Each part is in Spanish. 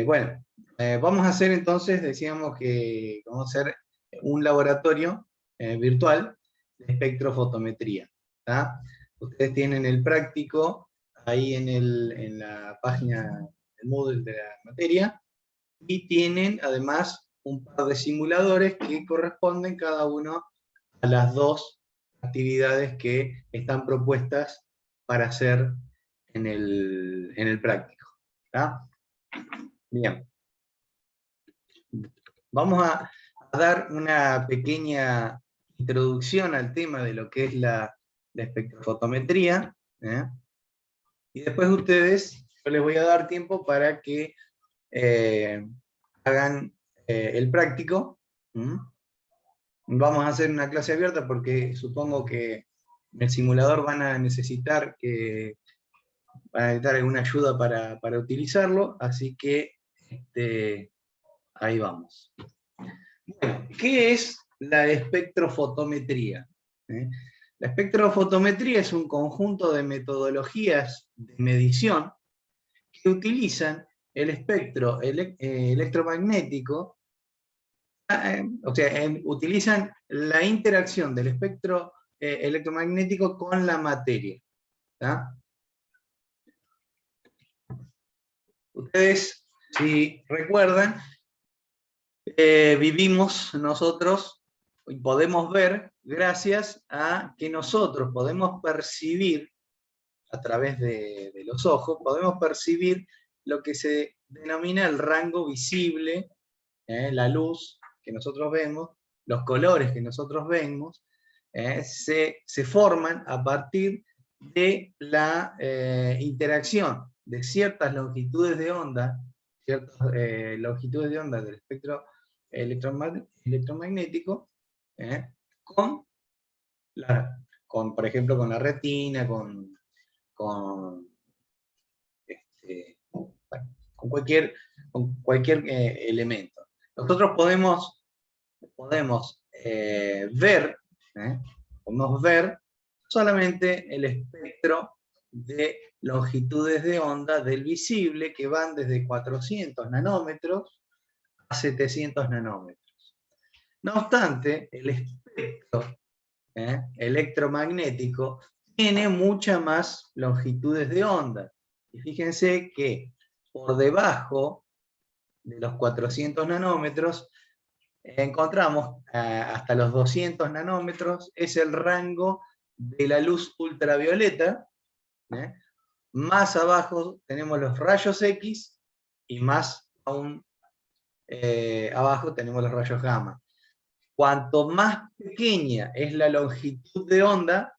Bueno, vamos a hacer entonces, decíamos que vamos a hacer un laboratorio virtual de espectrofotometría. ¿Tá? Ustedes tienen el práctico ahí en la página del Moodle de la materia, y tienen además un par de simuladores que corresponden cada uno a las dos actividades que están propuestas para hacer en el práctico. ¿Tá? Bien, vamos a dar una pequeña introducción al tema de lo que es la espectrofotometría, ¿eh? Y después ustedes, yo les voy a dar tiempo para que hagan el práctico. Vamos a hacer una clase abierta porque supongo que en el simulador van a necesitar alguna ayuda para utilizarlo, así que ahí vamos. Bueno, ¿qué es la espectrofotometría? La espectrofotometría es un conjunto de metodologías de medición que utilizan el espectro electromagnético, o sea, utilizan la interacción del espectro electromagnético con la materia. ¿Tá? Ustedes, si recuerdan, vivimos nosotros y podemos ver gracias a que nosotros podemos percibir a través de los ojos, podemos percibir lo que se denomina el rango visible, la luz que nosotros vemos, los colores que nosotros vemos, se forman a partir de la interacción de ciertas longitudes de onda, del espectro electromagnético, con, por ejemplo, con la retina, bueno, con cualquier elemento. Nosotros podemos ver solamente el espectro de longitudes de onda del visible, que van desde 400 nanómetros a 700 nanómetros. No obstante, el espectro electromagnético tiene muchas más longitudes de onda. Y fíjense que por debajo de los 400 nanómetros encontramos hasta los 200 nanómetros, es el rango de la luz ultravioleta. Más abajo tenemos los rayos X, y más aún abajo tenemos los rayos gamma. Cuanto más pequeña es la longitud de onda,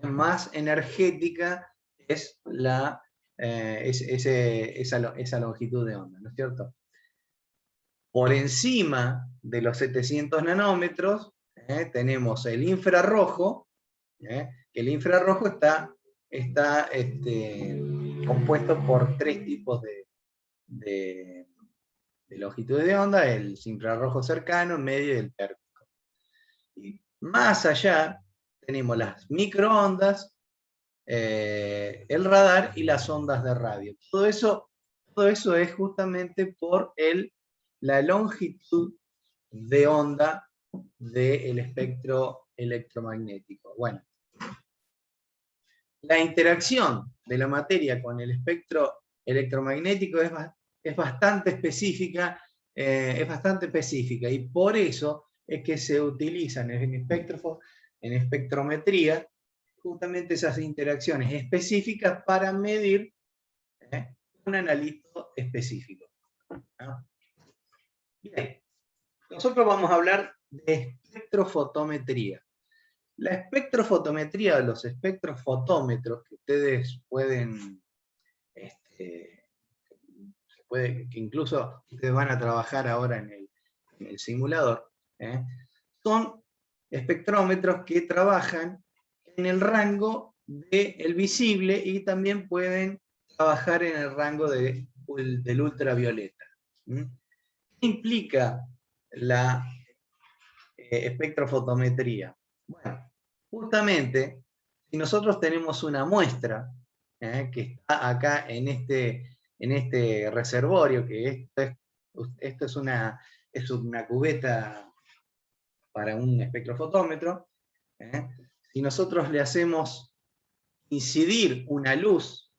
más energética es esa longitud de onda, ¿no es cierto? Por encima de los 700 nanómetros tenemos el infrarrojo, que el infrarrojo está compuesto por tres tipos de longitudes de onda: el infrarrojo cercano, medio y el térmico. Y más allá tenemos las microondas, el radar y las ondas de radio. Todo eso es justamente por la longitud de onda del espectro electromagnético. Bueno, la interacción de la materia con el espectro electromagnético es bastante específica, y por eso es que se utilizan en espectrometría justamente esas interacciones específicas para medir un analito específico. ¿No? Bien, nosotros vamos a hablar de espectrofotometría. La espectrofotometría, los espectrofotómetros que ustedes pueden, que incluso ustedes van a trabajar ahora en el simulador, son espectrómetros que trabajan en el rango del visible y también pueden trabajar en el rango del ultravioleta. ¿Qué implica la espectrofotometría? Bueno, justamente, si nosotros tenemos una muestra que está acá en este reservorio, que esto es una cubeta para un espectrofotómetro. Si nosotros le hacemos incidir una luz,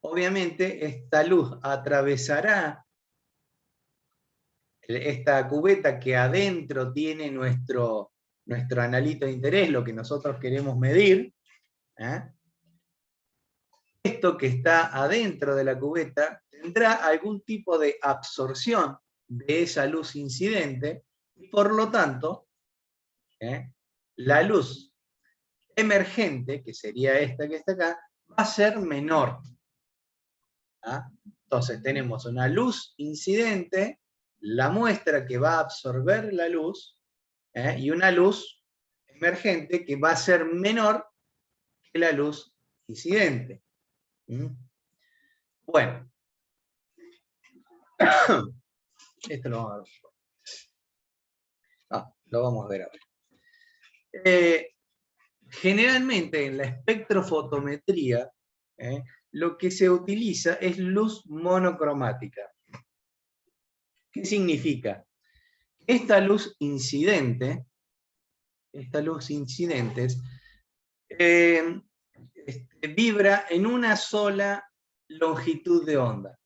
obviamente esta luz atravesará esta cubeta que adentro tiene nuestro analito de interés, lo que nosotros queremos medir. Esto que está adentro de la cubeta tendrá algún tipo de absorción de esa luz incidente, y por lo tanto, la luz emergente, que sería esta que está acá, va a ser menor. Entonces tenemos una luz incidente, la muestra que va a absorber la luz, y una luz emergente que va a ser menor que la luz incidente. Bueno, esto lo vamos a ver. Lo vamos a ver ahora. Generalmente en la espectrofotometría, lo que se utiliza es luz monocromática. ¿Qué significa? Esta luz incidente, vibra en una sola longitud de onda.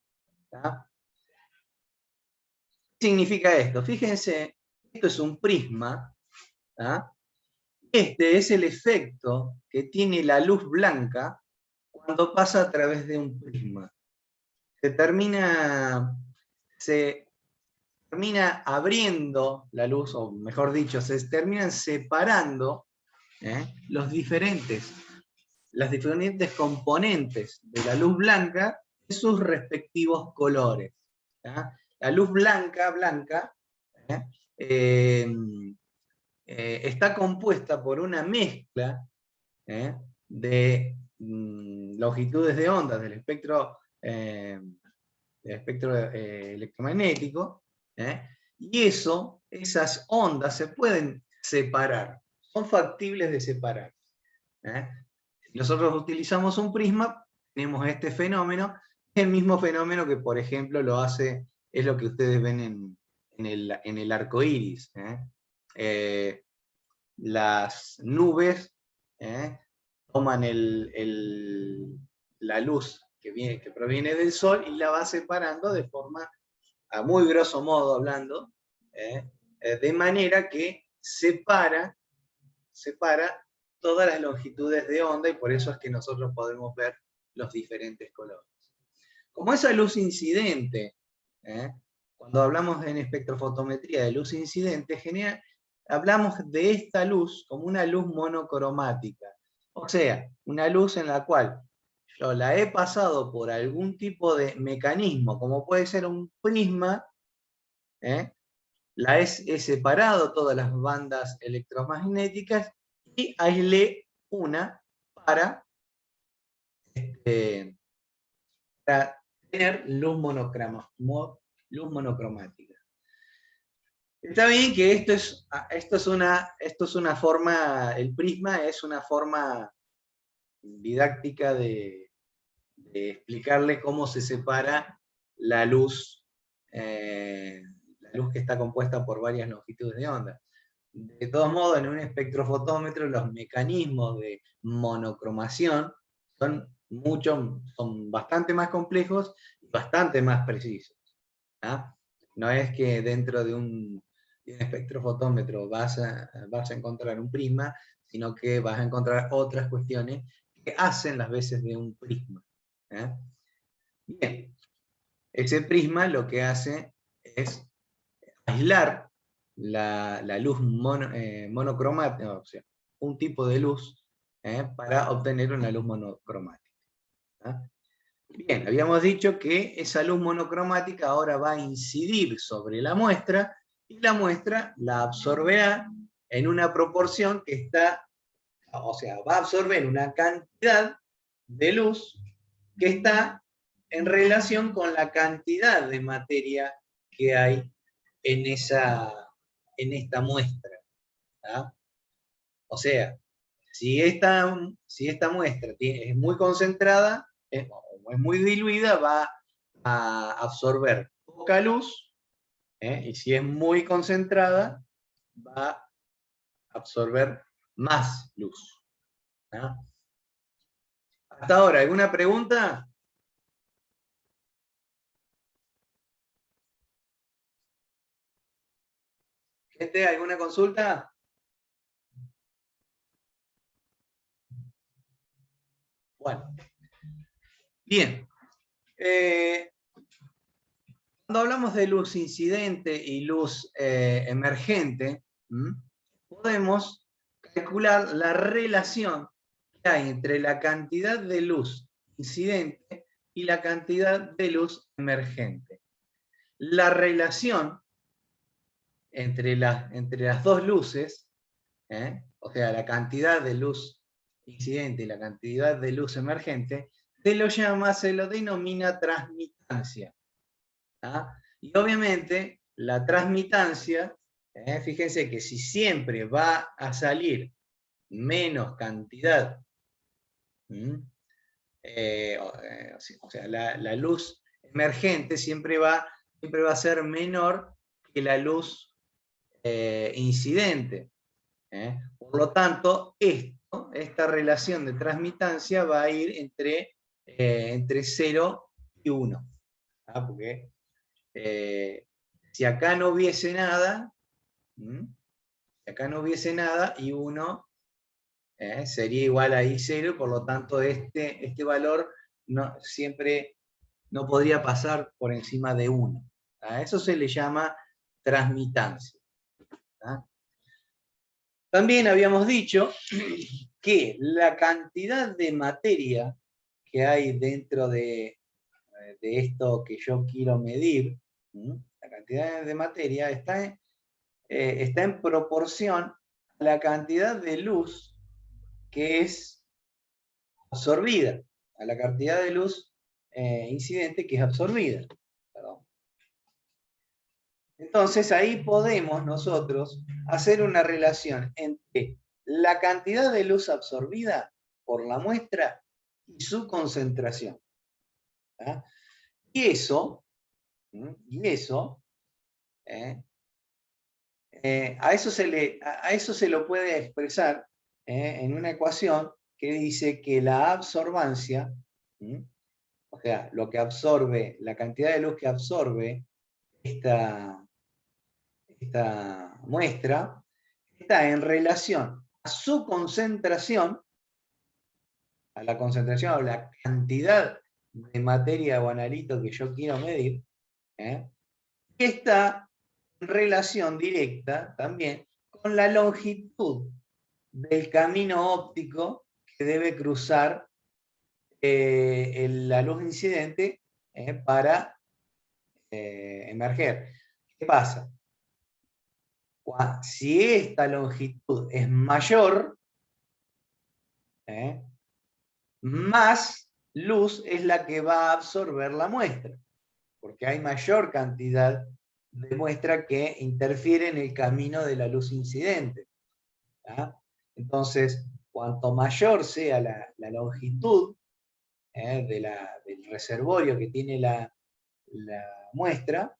¿Qué significa esto? Fíjense, esto es un prisma. Este es el efecto que tiene la luz blanca cuando pasa a través de un prisma. Se termina abriendo la luz, o mejor dicho, se terminan separando las diferentes componentes de la luz blanca de sus respectivos colores. La luz blanca está compuesta por una mezcla de longitudes de onda del espectro electromagnético, y esas ondas se pueden separar, son factibles de separar. Si nosotros utilizamos un prisma, tenemos este fenómeno, el mismo fenómeno que, por ejemplo, es lo que ustedes ven en el arco iris. Las nubes toman la luz que proviene del Sol y la va separando de forma, a muy grosso modo hablando, de manera que separa todas las longitudes de onda, y por eso es que nosotros podemos ver los diferentes colores. Como esa luz incidente, cuando hablamos en espectrofotometría de luz incidente, hablamos de esta luz como una luz monocromática. O sea, una luz en la cual yo la he pasado por algún tipo de mecanismo, como puede ser un prisma, he separado todas las bandas electromagnéticas y aislé una para tener luz monocromática. Está bien que esto es una forma, el prisma es una forma didáctica de explicarle cómo se separa la luz que está compuesta por varias longitudes de onda. De todos modos, en un espectrofotómetro los mecanismos de monocromación son bastante más complejos y bastante más precisos. No es que dentro de un espectrofotómetro vas a encontrar un prisma, sino que vas a encontrar otras cuestiones que hacen las veces de un prisma. Bien, ese prisma lo que hace es aislar la luz monocromática, o sea, un tipo de luz, para obtener una luz monocromática. Bien, habíamos dicho que esa luz monocromática ahora va a incidir sobre la muestra, y la muestra la absorberá en una proporción que está, o sea, va a absorber una cantidad de luz que está en relación con la cantidad de materia que hay en esta muestra. O sea, Si esta muestra es muy concentrada o es muy diluida, va a absorber poca luz, y si es muy concentrada, va a absorber más luz. ¿Ah? Hasta ahora, ¿alguna pregunta? ¿Gente, alguna consulta? Bueno, bien. Cuando hablamos de luz incidente y luz emergente, podemos calcular la relación que hay entre la cantidad de luz incidente y la cantidad de luz emergente. La relación entre las dos luces, o sea, la cantidad de luz incidente y la cantidad de luz emergente, se lo denomina transmitancia. Y obviamente la transmitancia, fíjense que si siempre va a salir menos cantidad, o sea, la luz emergente siempre va a ser menor que la luz incidente. Por lo tanto, esta relación de transmitancia va a ir entre 0 y 1. Porque si acá no hubiese nada, y 1 sería igual a I0, por lo tanto este valor siempre no podría pasar por encima de 1. A eso se le llama transmitancia. También habíamos dicho que la cantidad de materia que hay dentro de esto que yo quiero medir, la cantidad de materia está en proporción a la cantidad de luz que es absorbida, a la cantidad de luz incidente que es absorbida. Perdón. Entonces ahí podemos nosotros hacer una relación entre la cantidad de luz absorbida por la muestra y su concentración. Y eso, a eso se lo puede expresar en una ecuación que dice que la absorbancia, o sea, lo que absorbe, la cantidad de luz que absorbe esta muestra, está en relación a su concentración, a la concentración o la cantidad de materia o analito que yo quiero medir, y está en relación directa también con la longitud del camino óptico que debe cruzar la luz incidente para emerger. ¿Qué pasa? Si esta longitud es mayor, más luz es la que va a absorber la muestra, porque hay mayor cantidad de muestra que interfiere en el camino de la luz incidente. Entonces, cuanto mayor sea la longitud del reservorio que tiene la muestra,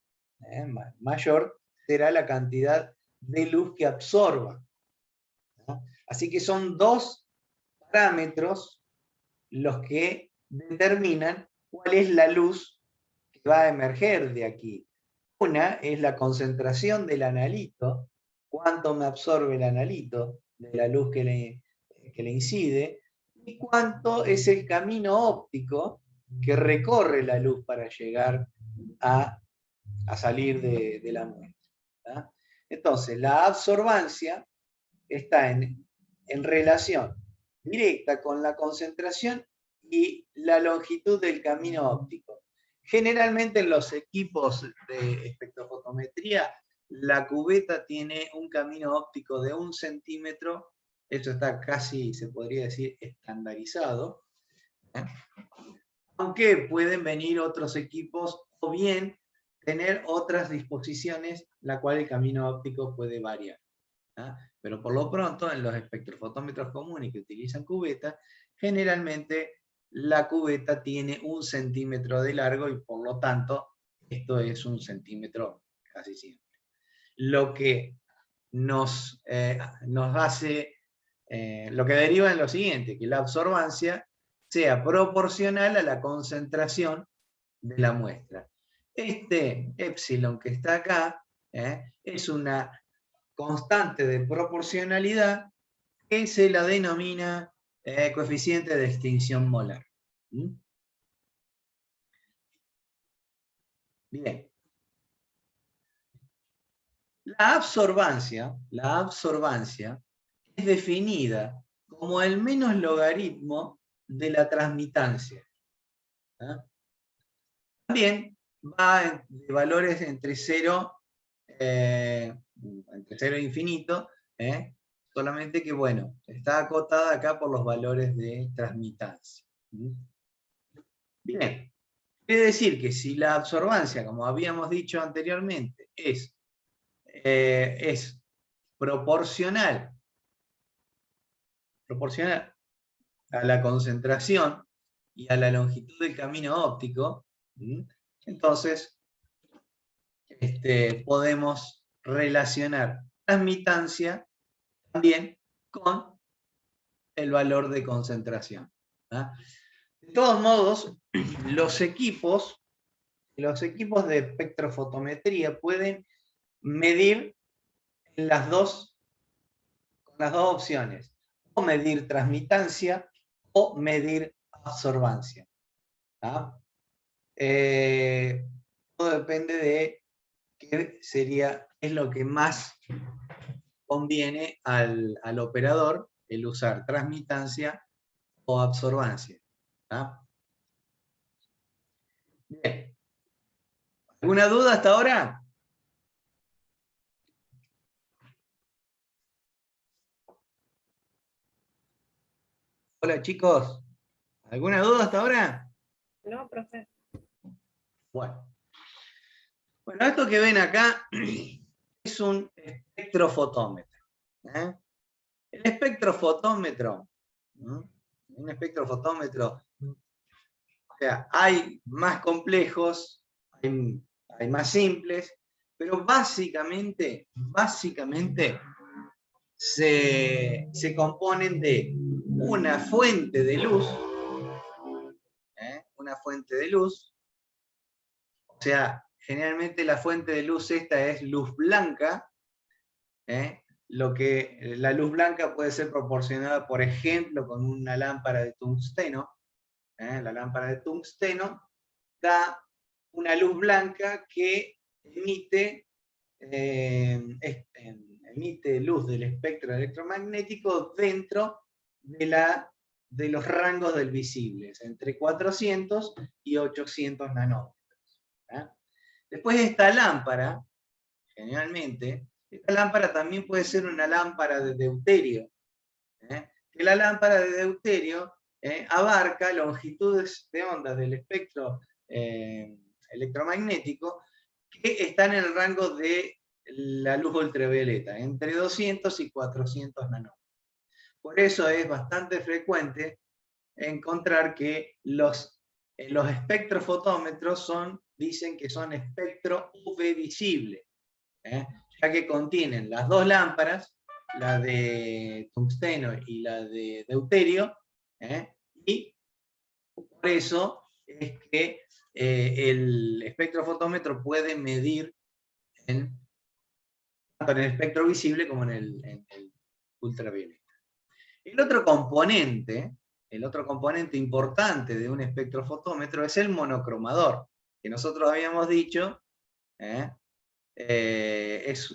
mayor será la cantidad de luz que absorba. Así que son dos parámetros los que determinan cuál es la luz que va a emerger de aquí. Una es la concentración del analito, cuánto me absorbe el analito de la luz que le incide, y cuánto es el camino óptico que recorre la luz para llegar a salir de la muestra. Entonces, la absorbancia está en relación directa con la concentración y la longitud del camino óptico. Generalmente en los equipos de espectrofotometría, la cubeta tiene un camino óptico de 1 centímetro, esto está casi, se podría decir, estandarizado, aunque pueden venir otros equipos o bien tener otras disposiciones, la cual el camino óptico puede variar. ¿ah? Pero por lo pronto, en los espectrofotómetros comunes que utilizan cubeta, generalmente la cubeta tiene 1 centímetro de largo y por lo tanto, esto es 1 centímetro casi siempre. Lo que nos hace, lo que deriva en lo siguiente, que la absorbancia sea proporcional a la concentración de la muestra. Este epsilon que está acá es una constante de proporcionalidad que se la denomina coeficiente de extinción molar. ¿Mm? Bien. La absorbancia es definida como el menos logaritmo de la transmitancia. ¿Ah? También va de valores entre 0 e infinito, solamente que, bueno, está acotada acá por los valores de transmitancia. Bien, quiere decir que si la absorbancia, como habíamos dicho anteriormente, es proporcional a la concentración y a la longitud del camino óptico, entonces podemos relacionar transmitancia también con el valor de concentración. ¿Ah? De todos modos, los equipos de espectrofotometría pueden medir con las dos opciones, o medir transmitancia o medir absorbancia. ¿Ah? Todo depende de qué es lo que más conviene al operador, el usar transmitancia o absorbancia. ¿Ah? Bien. ¿Alguna duda hasta ahora? Hola chicos, ¿alguna duda hasta ahora? No, profe. Bueno, esto que ven acá es un espectrofotómetro. El espectrofotómetro, un espectrofotómetro, o sea, hay más complejos, hay más simples, pero básicamente se componen de una fuente de luz, o sea, generalmente la fuente de luz esta es luz blanca, la luz blanca puede ser proporcionada, por ejemplo, con una lámpara de tungsteno. La lámpara de tungsteno da una luz blanca que emite luz del espectro electromagnético dentro de los rangos del visible, entre 400 y 800 nanómetros. Después esta lámpara, generalmente, esta lámpara también puede ser una lámpara de deuterio, que la lámpara de deuterio abarca longitudes de onda del espectro electromagnético que están en el rango de la luz ultravioleta, entre 200 y 400 nanómetros. Por eso es bastante frecuente encontrar que los espectrofotómetros dicen que son espectro UV visible, ya que contienen las dos lámparas, la de tungsteno y la de deuterio, y por eso es que el espectrofotómetro puede medir tanto en el espectro visible como en el ultravioleta. El otro componente importante de un espectrofotómetro es el monocromador, que nosotros habíamos dicho, es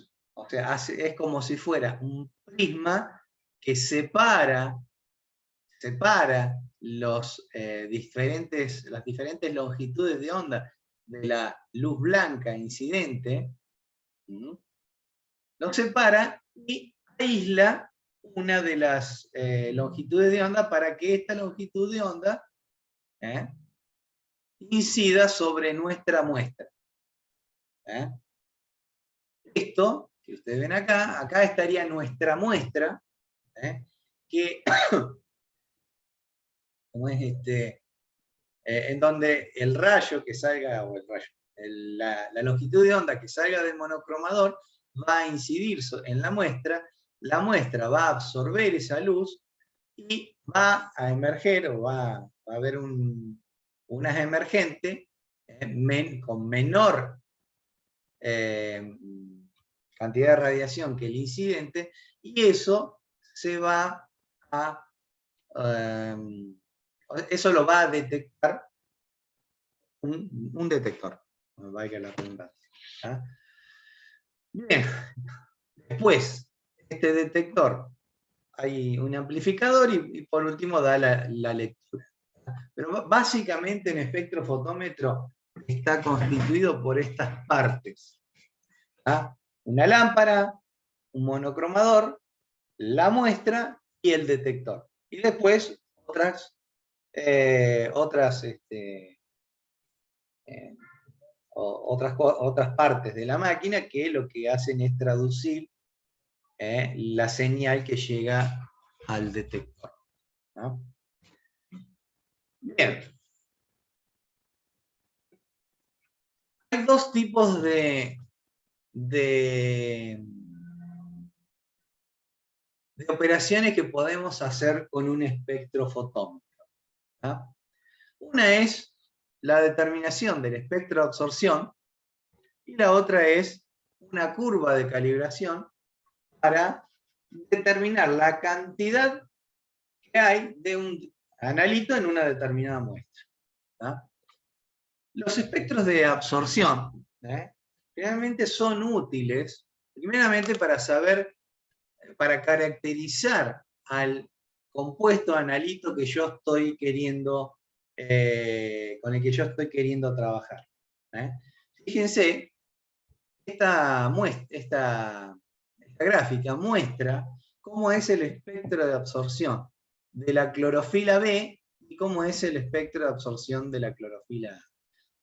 como si fuera un prisma que separa las diferentes longitudes de onda de la luz blanca incidente, lo separa y aísla una de las longitudes de onda para que esta longitud de onda incida sobre nuestra muestra. Esto que ustedes ven acá, acá estaría nuestra muestra, que como es en donde el rayo que salga, o el rayo, la longitud de onda que salga del monocromador va a incidir en la muestra va a absorber esa luz y va a emerger, o va a haber unas emergentes con menor cantidad de radiación que el incidente, y eso se va a eso lo va a detectar un detector. Valga la redundancia. Bien, después, este detector, hay un amplificador y por último da la lectura. Pero básicamente un espectrofotómetro está constituido por estas partes. Una lámpara, un monocromador, la muestra y el detector. Y después otras partes de la máquina que lo que hacen es traducir la señal que llega al detector. ¿No? Bien. Hay dos tipos de operaciones que podemos hacer con un espectrofotómetro. ¿No? Una es la determinación del espectro de absorción y la otra es una curva de calibración para determinar la cantidad que hay de un analito en una determinada muestra. ¿No? Los espectros de absorción realmente son útiles, primeramente para saber, para caracterizar al compuesto analito que yo estoy queriendo, con el que yo estoy queriendo trabajar. Fíjense, esta gráfica muestra cómo es el espectro de absorción de la clorofila B y cómo es el espectro de absorción de la clorofila A.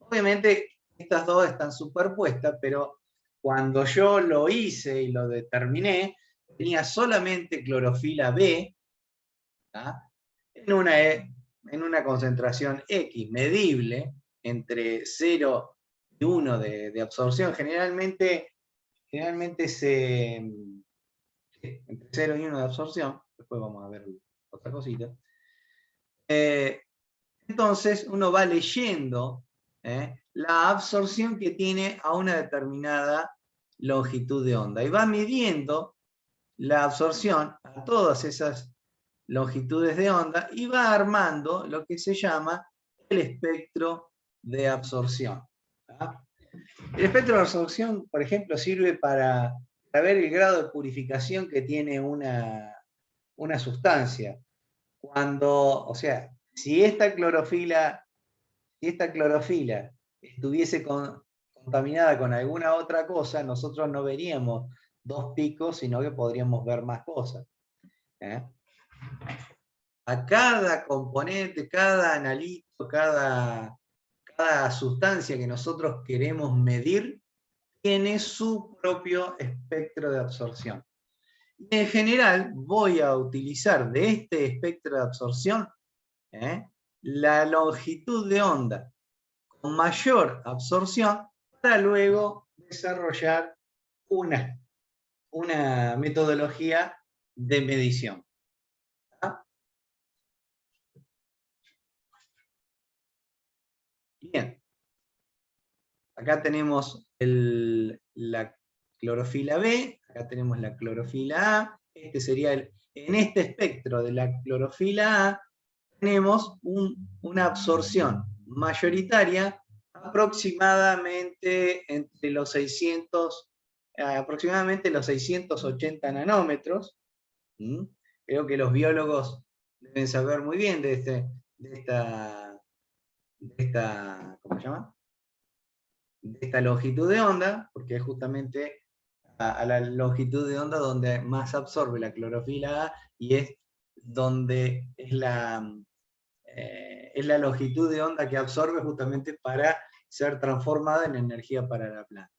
Obviamente estas dos están superpuestas, pero cuando yo lo hice y lo determiné, tenía solamente clorofila B en una concentración X medible entre 0 y 1 de absorción. Generalmente entre 0 y 1 de absorción. Después vamos a ver otra cosita. Entonces uno va leyendo la absorción que tiene a una determinada longitud de onda y va midiendo la absorción a todas esas longitudes de onda y va armando lo que se llama el espectro de absorción. El espectro de absorción, por ejemplo, sirve para ver el grado de purificación que tiene una sustancia. O sea, si esta clorofila estuviese contaminada con alguna otra cosa, nosotros no veríamos dos picos, sino que podríamos ver más cosas. A cada componente, cada analito, cada sustancia que nosotros queremos medir, tiene su propio espectro de absorción. Y en general voy a utilizar de este espectro de absorción la longitud de onda con mayor absorción para luego desarrollar una metodología de medición. Bien. Acá tenemos la clorofila B, acá tenemos la clorofila A. Este sería en este espectro de la clorofila A tenemos una absorción mayoritaria aproximadamente entre los 680 nanómetros. Creo que los biólogos deben saber muy bien de ¿cómo se llama? De esta longitud de onda, porque es justamente a la longitud de onda donde más absorbe la clorofila A y es donde es la longitud de onda que absorbe justamente para ser transformada en energía para la planta.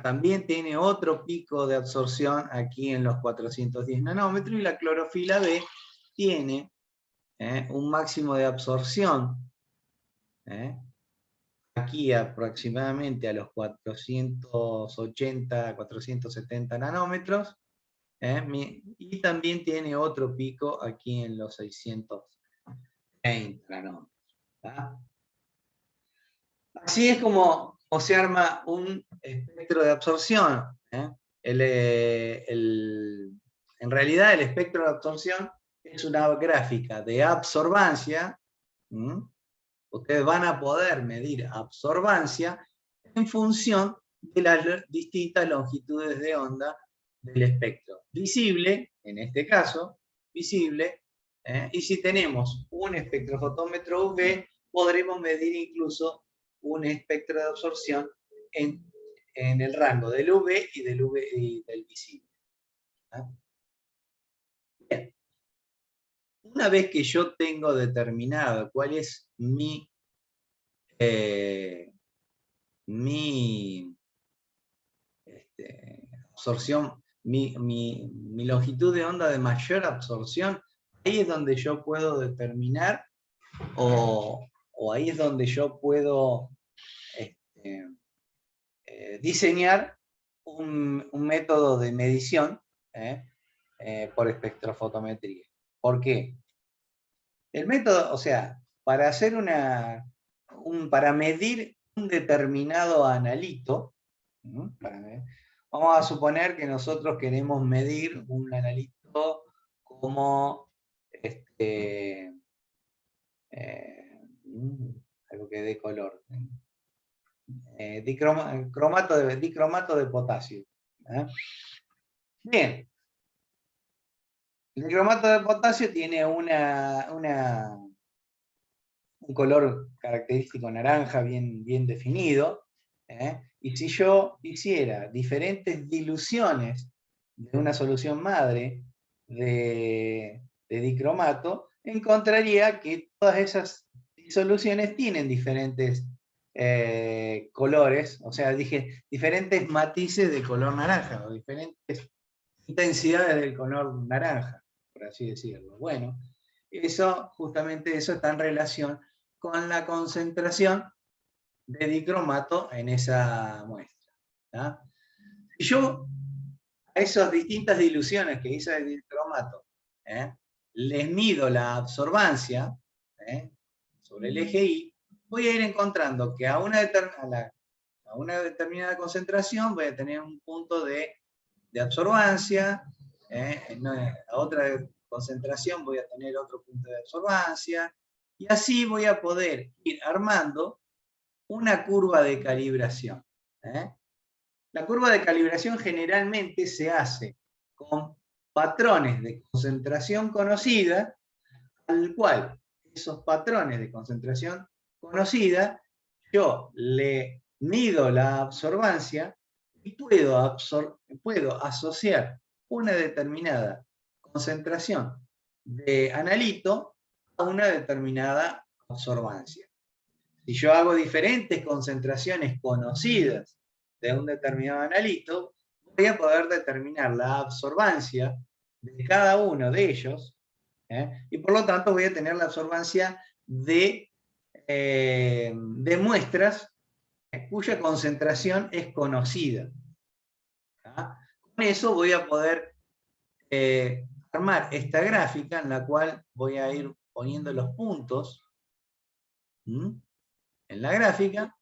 También tiene otro pico de absorción aquí en los 410 nanómetros, y la clorofila B tiene un máximo de absorción aquí aproximadamente a los 480, 470 nanómetros, y también tiene otro pico aquí en los 630 nanómetros. ¿Tá? Así es como se arma un espectro de absorción. En realidad el espectro de absorción es una gráfica de absorbancia. Ustedes van a poder medir absorbancia en función de las distintas longitudes de onda del espectro. Visible, en este caso, visible, y si tenemos un espectrofotómetro UV, podremos medir incluso un espectro de absorción en el rango del UV y del visible. Bien. Una vez que yo tengo determinado cuál es mi absorción, mi longitud de onda de mayor absorción, ahí es donde yo puedo determinar, o ahí es donde yo puedo diseñar un método de medición por espectrofotometría. ¿Por qué? El método, o sea, para hacer para medir un determinado analito, vamos a suponer que nosotros queremos medir un analito como algo que dé color. Dicromato de potasio. Bien. El dicromato de potasio tiene un color característico naranja bien definido. Y si yo hiciera diferentes diluciones de una solución madre de dicromato, encontraría que todas esas soluciones tienen diferentes colores, o sea, diferentes matices de color naranja, o diferentes intensidades del color naranja, por así decirlo. Bueno, justamente eso está en relación con la concentración de dicromato en esa muestra. ¿tá? Si yo a esas distintas diluciones que hice de dicromato les mido la absorbancia sobre el eje Y, voy a ir encontrando que a una determinada concentración voy a tener un punto de absorbancia, a otra concentración voy a tener otro punto de absorbancia, y así voy a poder ir armando una curva de calibración. La curva de calibración generalmente se hace con patrones de concentración conocida, al cual esos patrones de concentración conocida, yo le mido la absorbancia y puedo asociar una determinada concentración de analito a una determinada absorbancia. Si yo hago diferentes concentraciones conocidas de un determinado analito, voy a poder determinar la absorbancia de cada uno de ellos, y por lo tanto voy a tener la absorbancia de muestras cuya concentración es conocida. Con eso voy a poder armar esta gráfica en la cual voy a ir poniendo los puntos en la gráfica,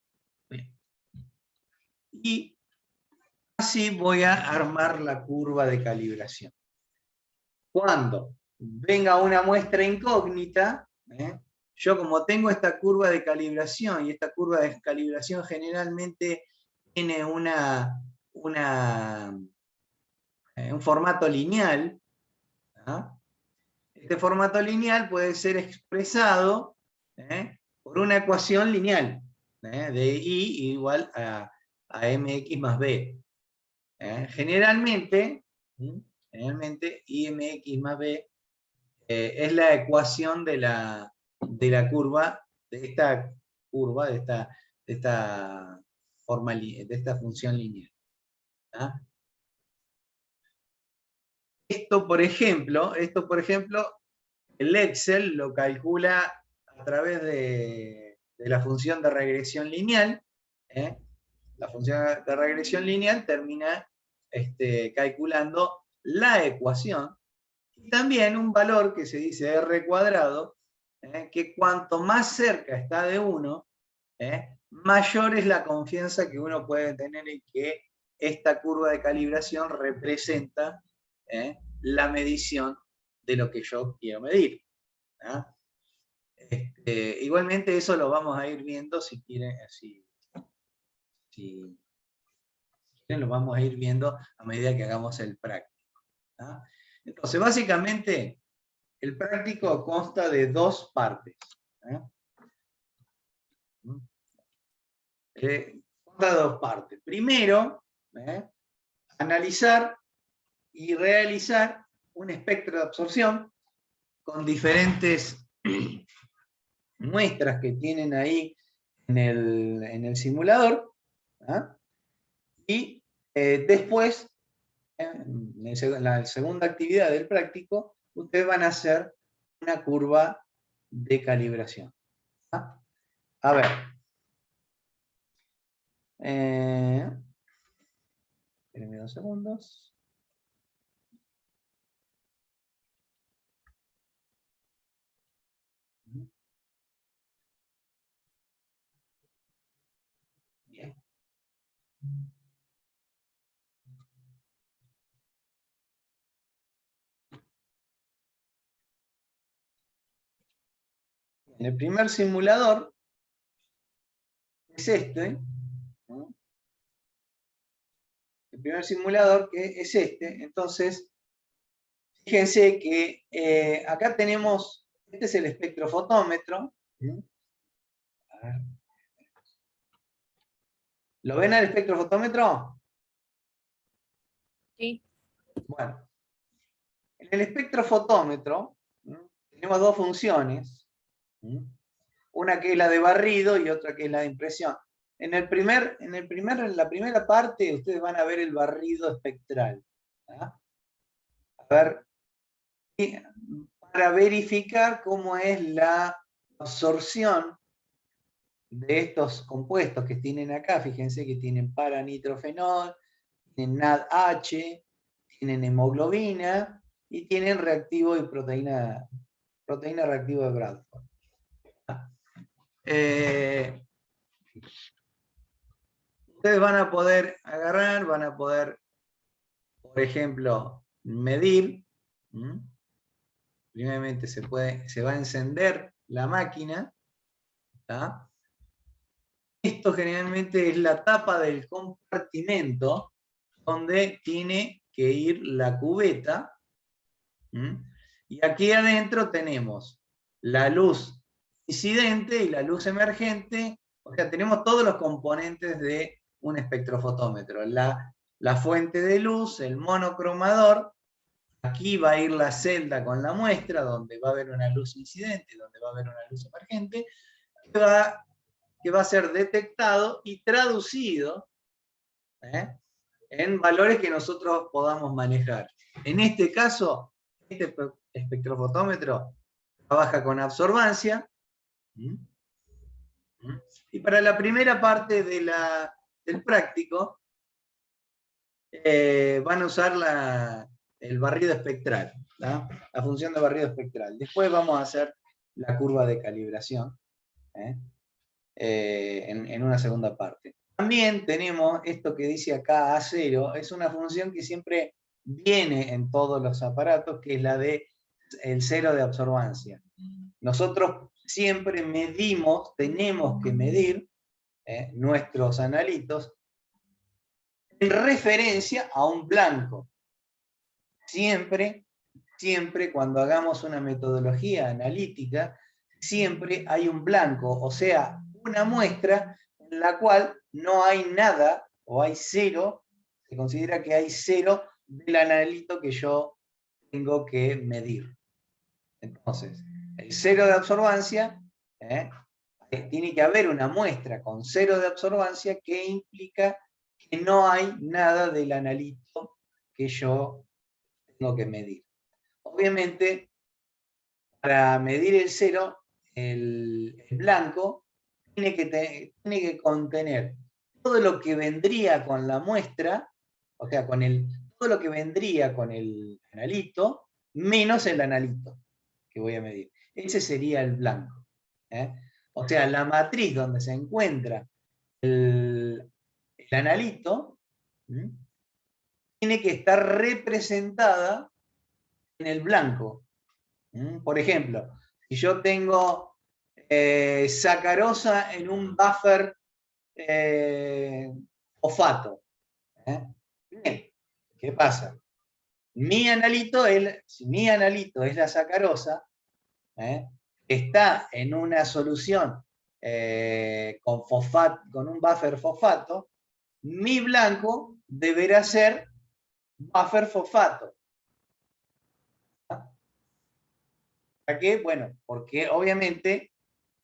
y así voy a armar la curva de calibración. Cuando venga una muestra incógnita, yo como tengo esta curva de calibración, y esta curva de calibración generalmente tiene un formato lineal, este formato lineal puede ser expresado por una ecuación lineal de I igual a mx más b. Generalmente IMX más B es la ecuación de la curva, de esta curva, de esta de esta función lineal. ¿Ah? Esto, por ejemplo, el Excel lo calcula a través de la función de regresión lineal. La función de regresión lineal termina calculando la ecuación y también un valor que se dice R cuadrado, que cuanto más cerca está de 1, mayor es la confianza que uno puede tener en que esta curva de calibración representa la medición de lo que yo quiero medir. Igualmente eso lo vamos a ir viendo si quieren, lo vamos a ir viendo a medida que hagamos el práctico. Entonces, básicamente, el práctico consta de dos partes. Consta de dos partes. Primero, analizar y realizar un espectro de absorción con diferentes muestras que tienen ahí en el simulador. Y después, en la segunda actividad del práctico, ustedes van a hacer una curva de calibración. A ver. Espérenme 2 segundos. Bien. En el primer simulador es este. El primer simulador que es este. Entonces, fíjense que acá tenemos, este es el espectrofotómetro. A ver. ¿Lo ven al espectrofotómetro? Sí. Bueno, en el espectrofotómetro tenemos dos funciones. Una que es la de barrido y otra que es la de impresión. En la primera parte ustedes van a ver el barrido espectral. A ver, para verificar cómo es la absorción de estos compuestos que tienen acá. Fíjense que tienen paranitrofenol, tienen NADH, tienen hemoglobina y tienen reactivo y proteína reactivo de Bradford. Ustedes van a poder agarrar, van a poder, por ejemplo, medir. Primeramente se va a encender la máquina. Esto generalmente es la tapa del compartimento donde tiene que ir la cubeta. Y aquí adentro tenemos la luz incidente y la luz emergente. O sea, tenemos todos los componentes de un espectrofotómetro. La fuente de luz, el monocromador. Aquí va a ir la celda con la muestra, donde va a haber una luz incidente, donde va a haber una luz emergente, que va a ser detectado y traducido en valores que nosotros podamos manejar. En este caso, este espectrofotómetro trabaja con absorbancia. Y para la primera parte del práctico, van a usar el barrido espectral, la función de barrido espectral. Después vamos a hacer la curva de calibración en una segunda parte. También tenemos esto que dice acá A0, es una función que siempre viene en todos los aparatos, que es la de el cero de absorbancia. Nosotros siempre tenemos que medir nuestros analitos en referencia a un blanco. Siempre cuando hagamos una metodología analítica, siempre hay un blanco, o sea, una muestra en la cual no hay nada, o hay cero, se considera que hay cero del analito que yo tengo que medir. Entonces, el cero de absorbancia, tiene que haber una muestra con 0 de absorbancia, que implica que no hay nada del analito que yo tengo que medir. Obviamente, para medir el 0, el blanco tiene que contener todo lo que vendría con la muestra, o sea, todo lo que vendría con el analito, menos el analito que voy a medir. Ese sería el blanco. O sea, la matriz donde se encuentra el analito tiene que estar representada en el blanco. Por ejemplo, si yo tengo sacarosa en un buffer fosfato. Bien, ¿qué pasa? Si mi analito es la sacarosa, está en una solución con un buffer fosfato, mi blanco deberá ser buffer fosfato. ¿Para qué? Bueno, porque obviamente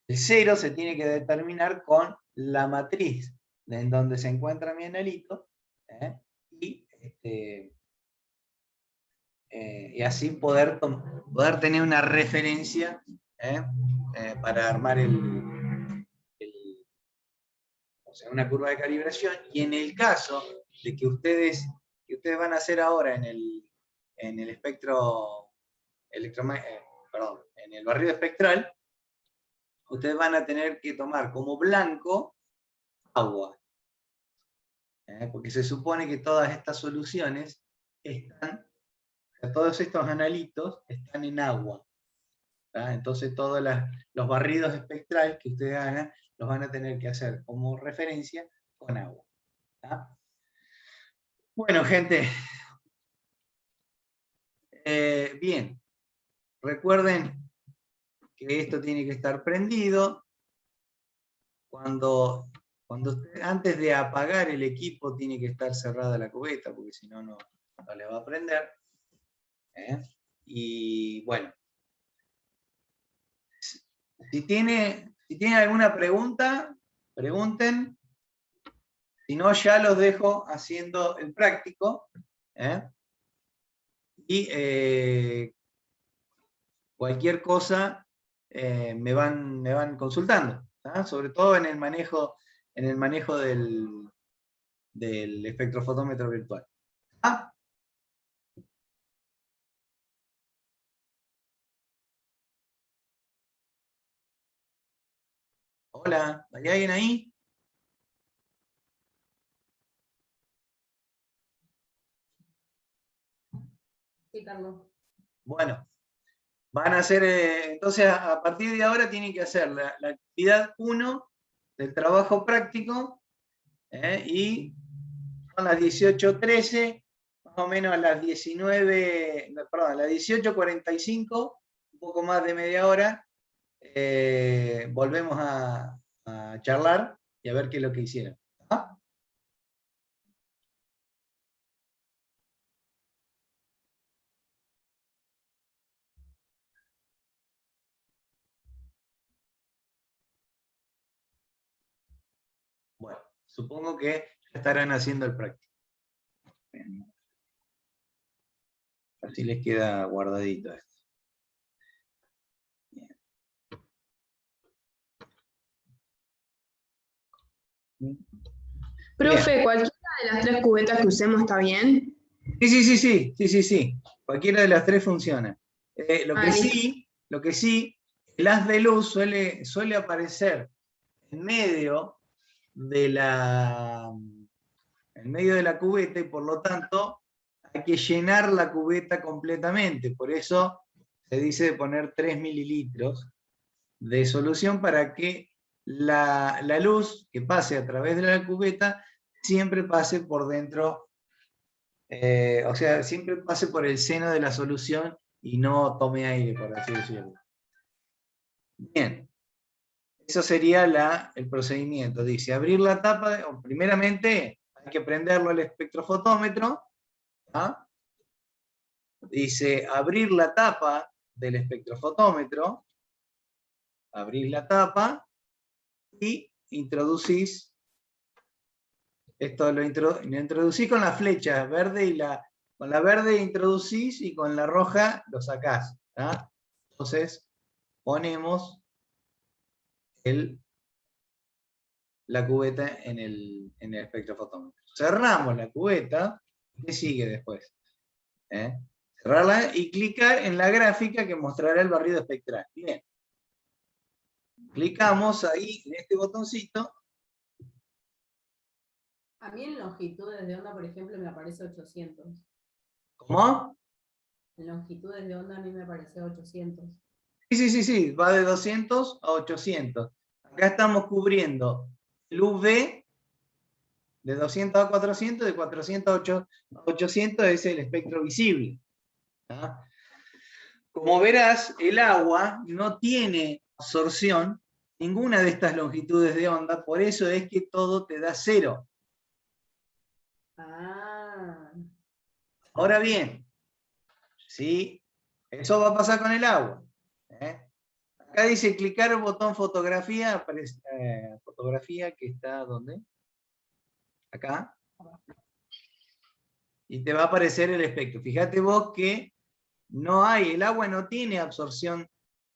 el 0 se tiene que determinar con la matriz en donde se encuentra mi analito, y así poder tener una referencia para armar o sea, una curva de calibración. Y en el caso de que ustedes van a hacer ahora en el espectro en el barrido espectral, ustedes van a tener que tomar como blanco agua. Porque se supone que todas estas soluciones todos estos analitos están en agua. Entonces todos los barridos espectrales que ustedes hagan, los van a tener que hacer como referencia con agua. Bueno, gente. Bien. Recuerden que esto tiene que estar prendido. Antes de apagar el equipo tiene que estar cerrada la cubeta, porque si no, no le va a prender. Y bueno, si tiene alguna pregunta, pregunten. Si no, ya los dejo haciendo el práctico. Y cualquier cosa me van consultando. Sobre todo en el manejo del espectrofotómetro virtual. Hola, ¿hay alguien ahí? Sí, Carlos. Bueno, van a hacer, entonces a partir de ahora tienen que hacer la actividad 1 del trabajo práctico, y son las 18:13, más o menos a las 18:45, un poco más de media hora, volvemos a charlar y a ver qué es lo que hicieron. Bueno, supongo que ya estarán haciendo el práctico. Así les queda guardadito esto. Profe, bien. ¿Cualquiera de las 3 cubetas que usemos está bien? Sí. Cualquiera de las 3 funciona. Lo que sí, el haz de luz suele aparecer en medio de la cubeta, y por lo tanto hay que llenar la cubeta completamente. Por eso se dice de poner 3 mililitros de solución para que la luz que pase a través de la cubeta siempre pase por dentro, o sea, siempre pase por el seno de la solución y no tome aire, por así decirlo. Bien, eso sería el procedimiento. Dice, abrir la tapa, primeramente hay que prenderlo al espectrofotómetro. Dice, abrir la tapa del espectrofotómetro, abrir la tapa, y introducís, esto lo introducís con la flecha verde y con la verde introducís y con la roja lo sacás. ¿Tá? Entonces ponemos la cubeta en el espectrofotómetro. Cerramos la cubeta, ¿qué sigue después? Cerrarla y clicar en la gráfica que mostrará el barrido espectral. Bien. Clicamos ahí en este botoncito. A mí en longitudes de onda, por ejemplo, me aparece 800. ¿Cómo? En longitudes de onda a mí me aparece 800. Sí, va de 200 a 800. Acá estamos cubriendo el UV de 200 a 400, de 400 a 800 es el espectro visible. ¿Tá? Como verás, el agua no tiene absorción ninguna de estas longitudes de onda, por eso es que todo te da 0. Ah. Ahora bien, ¿sí? Eso va a pasar con el agua. Acá dice clicar el botón fotografía, aparece, fotografía que está ¿dónde? Acá. Y te va a aparecer el espectro. Fíjate vos que no hay, el agua no tiene absorción,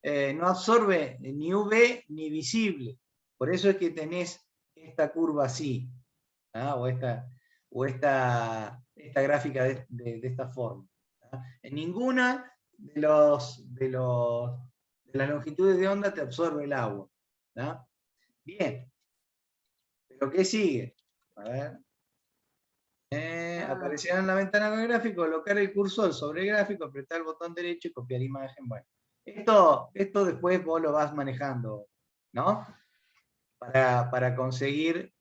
no absorbe ni UV ni visible. Por eso es que tenés esta curva así, ¿ah? o esta gráfica de esta forma. ¿Ah? En ninguna de las longitudes de onda te absorbe el agua. ¿Ah? Bien. ¿Pero qué sigue? A ver. Aparecerá en la ventana con el gráfico, colocar el cursor sobre el gráfico, apretar el botón derecho y copiar imagen. Bueno, esto después vos lo vas manejando, ¿no? Para conseguir,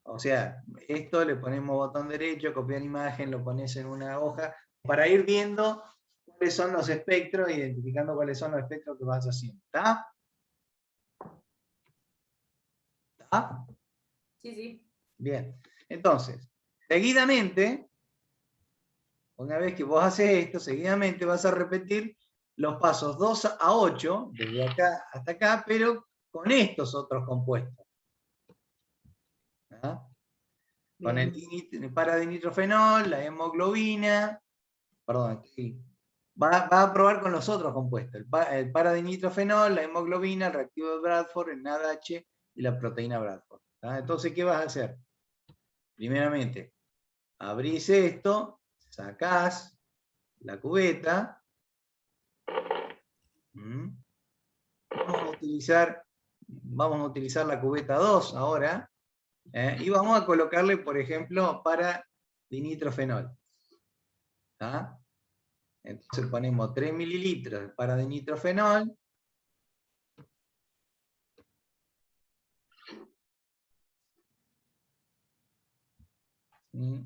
o sea, esto le ponemos botón derecho, copiar imagen, lo pones en una hoja, para ir viendo cuáles son los espectros, identificando cuáles son los espectros que vas haciendo. ¿Está? ¿Está? Sí. Bien, entonces, seguidamente, una vez que vos haces esto, seguidamente vas a repetir los pasos 2 a 8, desde acá hasta acá, pero con estos otros compuestos. ¿Ah? Con el paradinitrofenol, la hemoglobina, perdón, sí. Va a probar con los otros compuestos, el paradinitrofenol, la hemoglobina, el reactivo de Bradford, el NADH y la proteína Bradford. ¿Ah? Entonces, ¿qué vas a hacer? Primeramente, abrís esto, sacás la cubeta. Vamos a utilizar la cubeta 2 ahora, y vamos a colocarle, por ejemplo, para dinitrofenol. ¿Tá? Entonces ponemos 3 mililitros de paradinitrofenol. ¿Sí?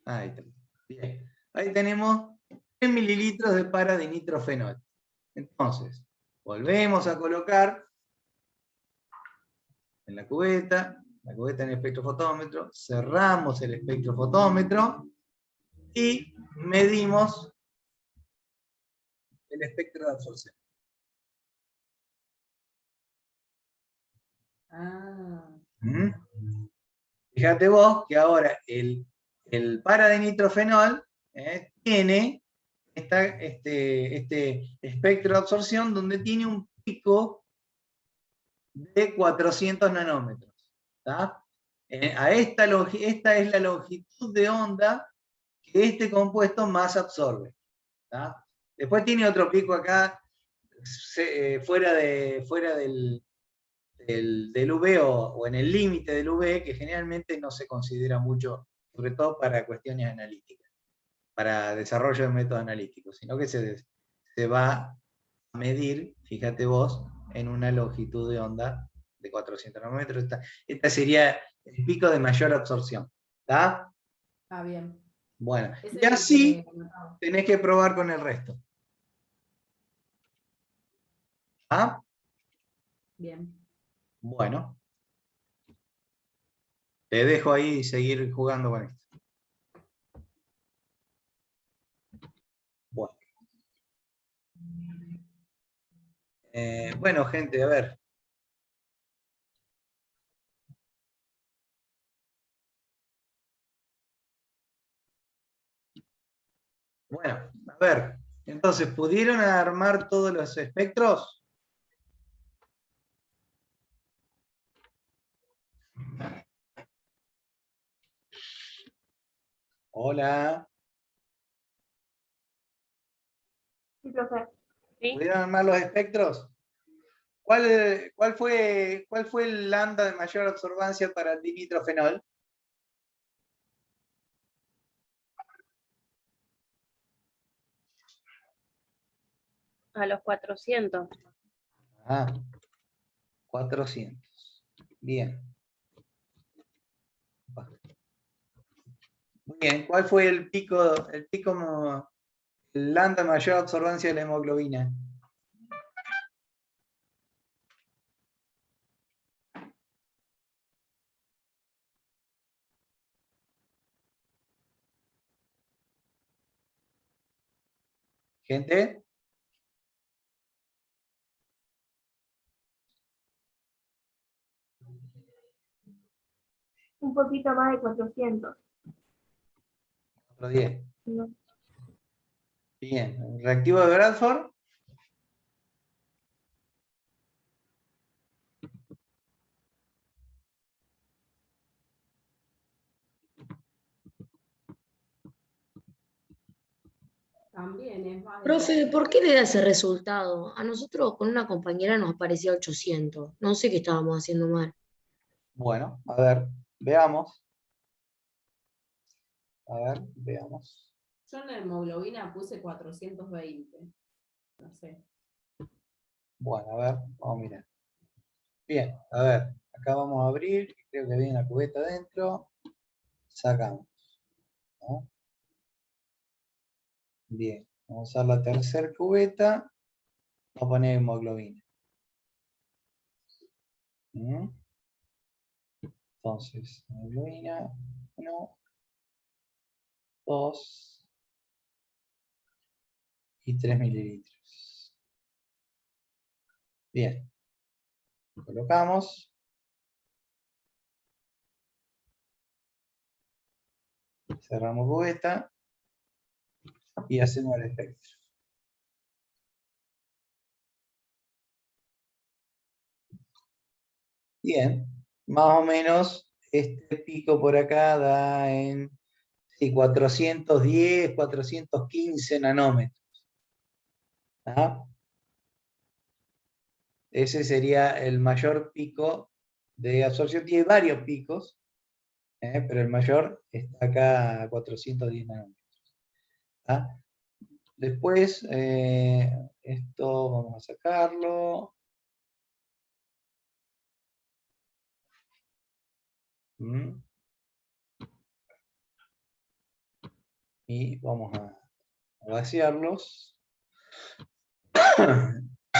Ahí está. Bien. Ahí tenemos 3 mililitros de paradinitrofenol. Entonces, volvemos a colocar en la cubeta en el espectrofotómetro, cerramos el espectrofotómetro y medimos el espectro de absorción. Fíjate vos que ahora el paradinitrofenol tiene este espectro de absorción donde tiene un pico de 400 nanómetros. Esta es la longitud de onda que este compuesto más absorbe. ¿Tá? Después tiene otro pico acá, fuera del UV o en el límite del UV, que generalmente no se considera mucho, sobre todo para cuestiones analíticas, para desarrollo de métodos analíticos, sino que se va a medir, fíjate vos, en una longitud de onda de 400 nanómetros. Esta sería el pico de mayor absorción. ¿Está? Ah, bien. Bueno, y así tenés que probar con el resto. ¿Ah? Bien. Bueno. Te dejo ahí seguir jugando con esto. Bueno. Bueno, gente, a ver. Bueno, a ver. Entonces, ¿pudieron armar todos los espectros? Hola. Sí, profe. Sí. ¿Pudieron armar los espectros? ¿Cuál fue el lambda de mayor absorbancia para el dinitrofenol? A los 400. Ah, 400. Bien. Muy bien. ¿Cuál fue el pico, el lambda de mayor absorbancia de la hemoglobina? ¿Gente? Un poquito más de 400. 410. No. Bien. ¿El reactivo de Bradford? También es más de Profe, ¿por qué le da ese resultado? A nosotros con una compañera nos aparecía 800. No sé qué estábamos haciendo mal. Bueno, a ver, veamos. A ver, veamos. Yo en la hemoglobina puse 420. No sé. Bueno, a ver, vamos a mirar. Bien, a ver, acá vamos a abrir, creo que viene la cubeta adentro. Sacamos, ¿no? Bien, vamos a usar la tercera cubeta. Vamos a poner hemoglobina. ¿Mm? Entonces, hemoglobina, 1, 2 y 3 mililitros. Bien, colocamos. Cerramos cubeta y hacemos el espectro. Bien, más o menos este pico por acá da en 410, 415 nanómetros. ¿Ah? Ese sería el mayor pico de absorción. Tiene varios picos, pero el mayor está acá a 410 nanómetros. ¿Ah? Después, esto vamos a sacarlo. Y vamos a vaciarlos.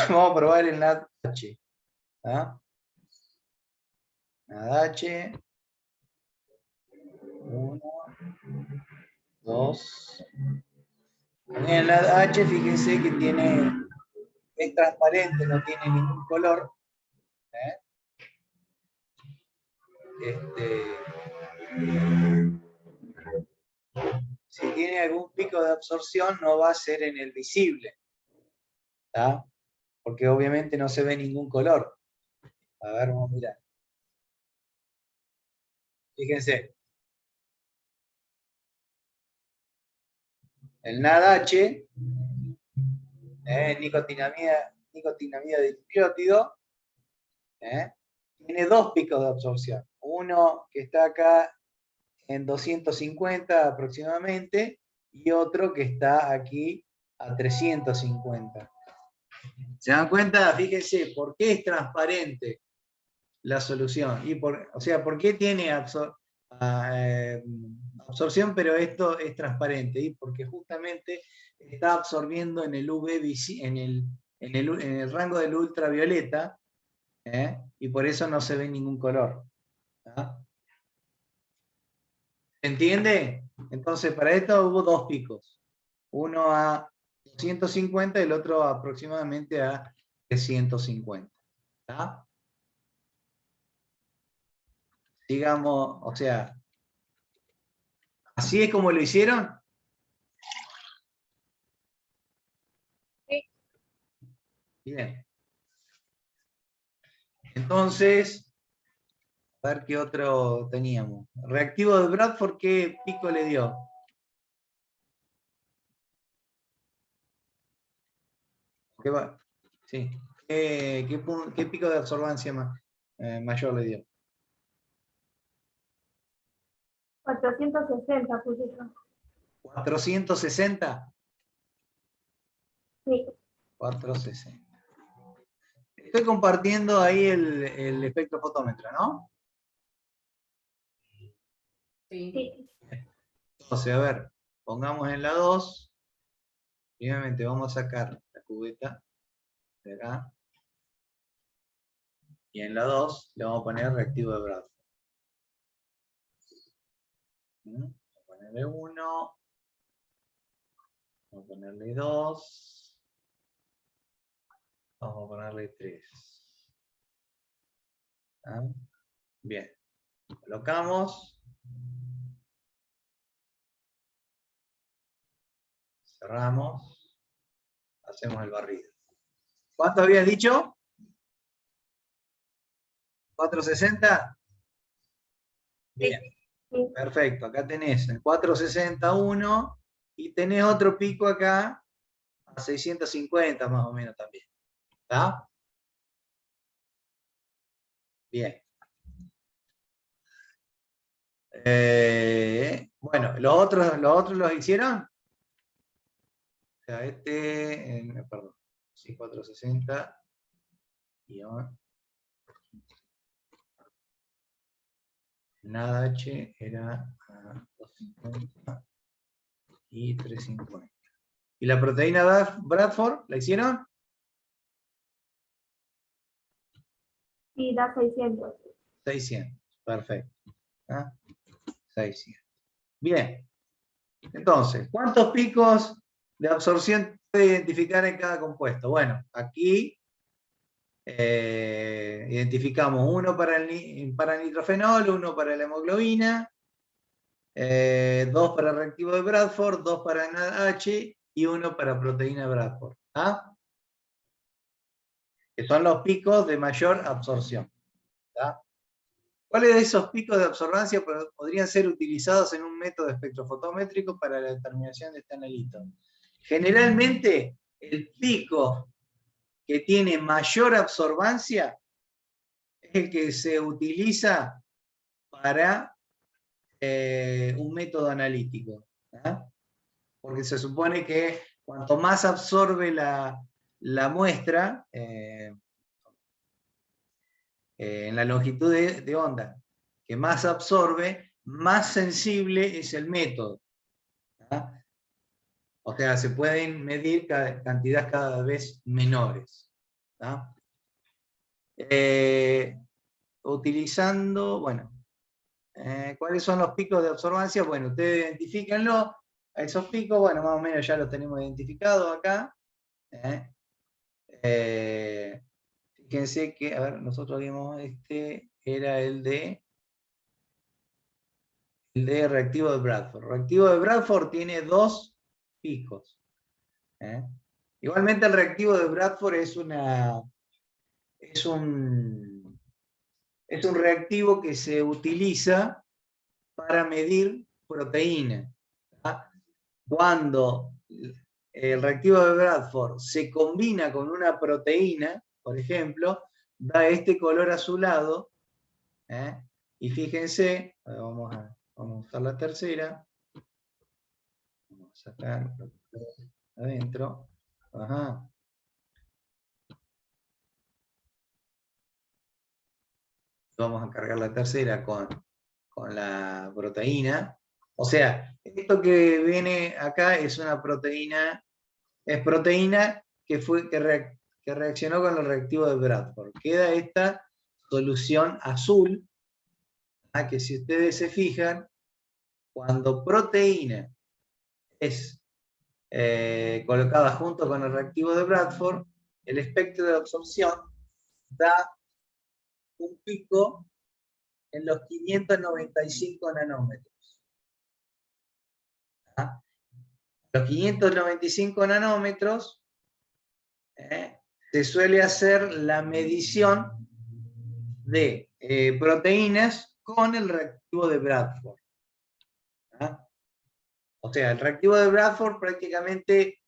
Vamos a probar el NADH. ¿Ah? NADH. 1, 2. También el NADH, fíjense que es transparente, no tiene ningún color. Si tiene algún pico de absorción, no va a ser en el visible. ¿Tá? Porque obviamente no se ve ningún color. A ver, vamos a mirar. Fíjense. El NADH, nicotinamida de nucleótido, tiene dos picos de absorción. Uno que está acá en 250 aproximadamente y otro que está aquí a 350. ¿Se dan cuenta? Fíjense, ¿por qué es transparente la solución? O sea, ¿por qué tiene absorción, pero esto es transparente? Y porque justamente está absorbiendo en el UV, en el rango del ultravioleta, y por eso no se ve ningún color. ¿Ah? ¿Se entiende? Entonces, para esto hubo dos picos. Uno a 250 y el otro aproximadamente a 150. ¿Está? Digamos, o sea, ¿así es como lo hicieron? Sí. Bien. Entonces, a ver qué otro teníamos. Reactivo de Bradford, ¿qué pico le dio? ¿Qué va? Sí. ¿Qué pico de absorbancia mayor le dio? 460 puse yo. ¿460? Sí. 460. Estoy compartiendo ahí el espectrofotómetro, ¿no? Sí. Sí. Entonces, a ver, pongamos en la 2. Primeramente vamos a sacar la cubeta de acá. Y en la 2 le vamos a poner reactivo de Bradford. Vamos a ponerle 1. Vamos a ponerle 2. Vamos a ponerle 3. ¿Ah? Bien. Colocamos. Cerramos. Hacemos el barrido. ¿Cuánto habías dicho? 460. Bien. Sí. Perfecto. Acá tenés el 461 y tenés otro pico acá a 650 más o menos también. ¿Está? Bien. Bueno, ¿los otros los hicieron? O sea, perdón, sí, 460 y nada H era 250 y 350. ¿Y la proteína Bradford la hicieron? Sí, da 600. 600, perfecto. ¿Ah? 600. Bien. Entonces, ¿cuántos picos de absorción puede identificar en cada compuesto? Bueno, aquí identificamos uno para el nitrofenol, uno para la hemoglobina, 2 para el reactivo de Bradford, 2 para NADH y 1 para proteína Bradford. ¿Ah? Que son los picos de mayor absorción. ¿Ah? ¿Cuáles de esos picos de absorbancia podrían ser utilizados en un método espectrofotométrico para la determinación de este analito? Generalmente, el pico que tiene mayor absorbancia es el que se utiliza para un método analítico. ¿Ah? Porque se supone que cuanto más absorbe la muestra en la longitud de onda, que más absorbe, más sensible es el método. ¿Ah? O sea, se pueden medir cantidades cada vez menores. ¿Ah? Utilizando, bueno, ¿cuáles son los picos de absorbancia? Bueno, ustedes identifíquenlo. A esos picos, bueno, más o menos ya los tenemos identificados acá. Fíjense que, a ver, nosotros vimos era el de reactivo de Bradford. Reactivo de Bradford tiene 2 picos. Igualmente el reactivo de Bradford es un reactivo que se utiliza para medir proteína. Cuando el reactivo de Bradford se combina con una proteína, por ejemplo, da este color azulado. Y fíjense, vamos a usar la tercera. Vamos a sacar adentro. Ajá. Vamos a cargar la tercera con la proteína. O sea, esto que viene acá es una proteína, que reaccionó con el reactivo de Bradford. Queda esta solución azul, que si ustedes se fijan, cuando proteína es colocada junto con el reactivo de Bradford, el espectro de absorción da un pico en los 595 nanómetros. ¿Ah? Los 595 nanómetros se suele hacer la medición de proteínas con el reactivo de Bradford. ¿Ah? O sea, el reactivo de Bradford prácticamente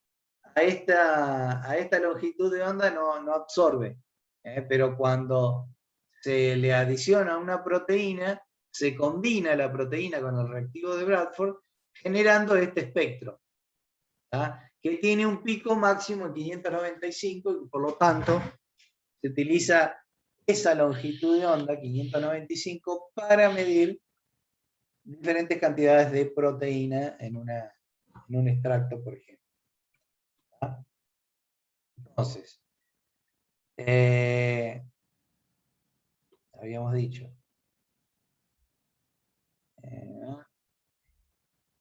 a esta longitud de onda no absorbe, pero cuando se le adiciona una proteína, se combina la proteína con el reactivo de Bradford, generando este espectro, que tiene un pico máximo en 595, y por lo tanto se utiliza esa longitud de onda, 595, para medir diferentes cantidades de proteína en un extracto, por ejemplo. Entonces, habíamos dicho,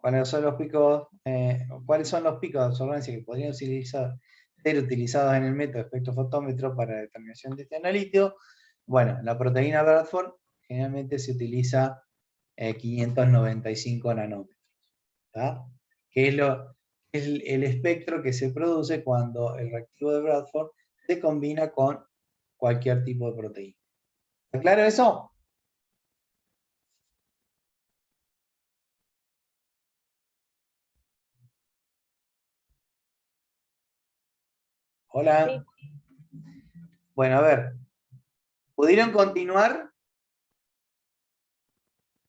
¿cuáles son los picos de absorbancia que podrían ser utilizados en el método de espectrofotómetro para la determinación de este analítico? Bueno, la proteína Bradford generalmente se utiliza 595 nanómetros, ¿tá? Que es el espectro que se produce cuando el reactivo de Bradford se combina con cualquier tipo de proteína. ¿Está claro eso? Hola. Sí. Bueno, a ver. ¿Pudieron continuar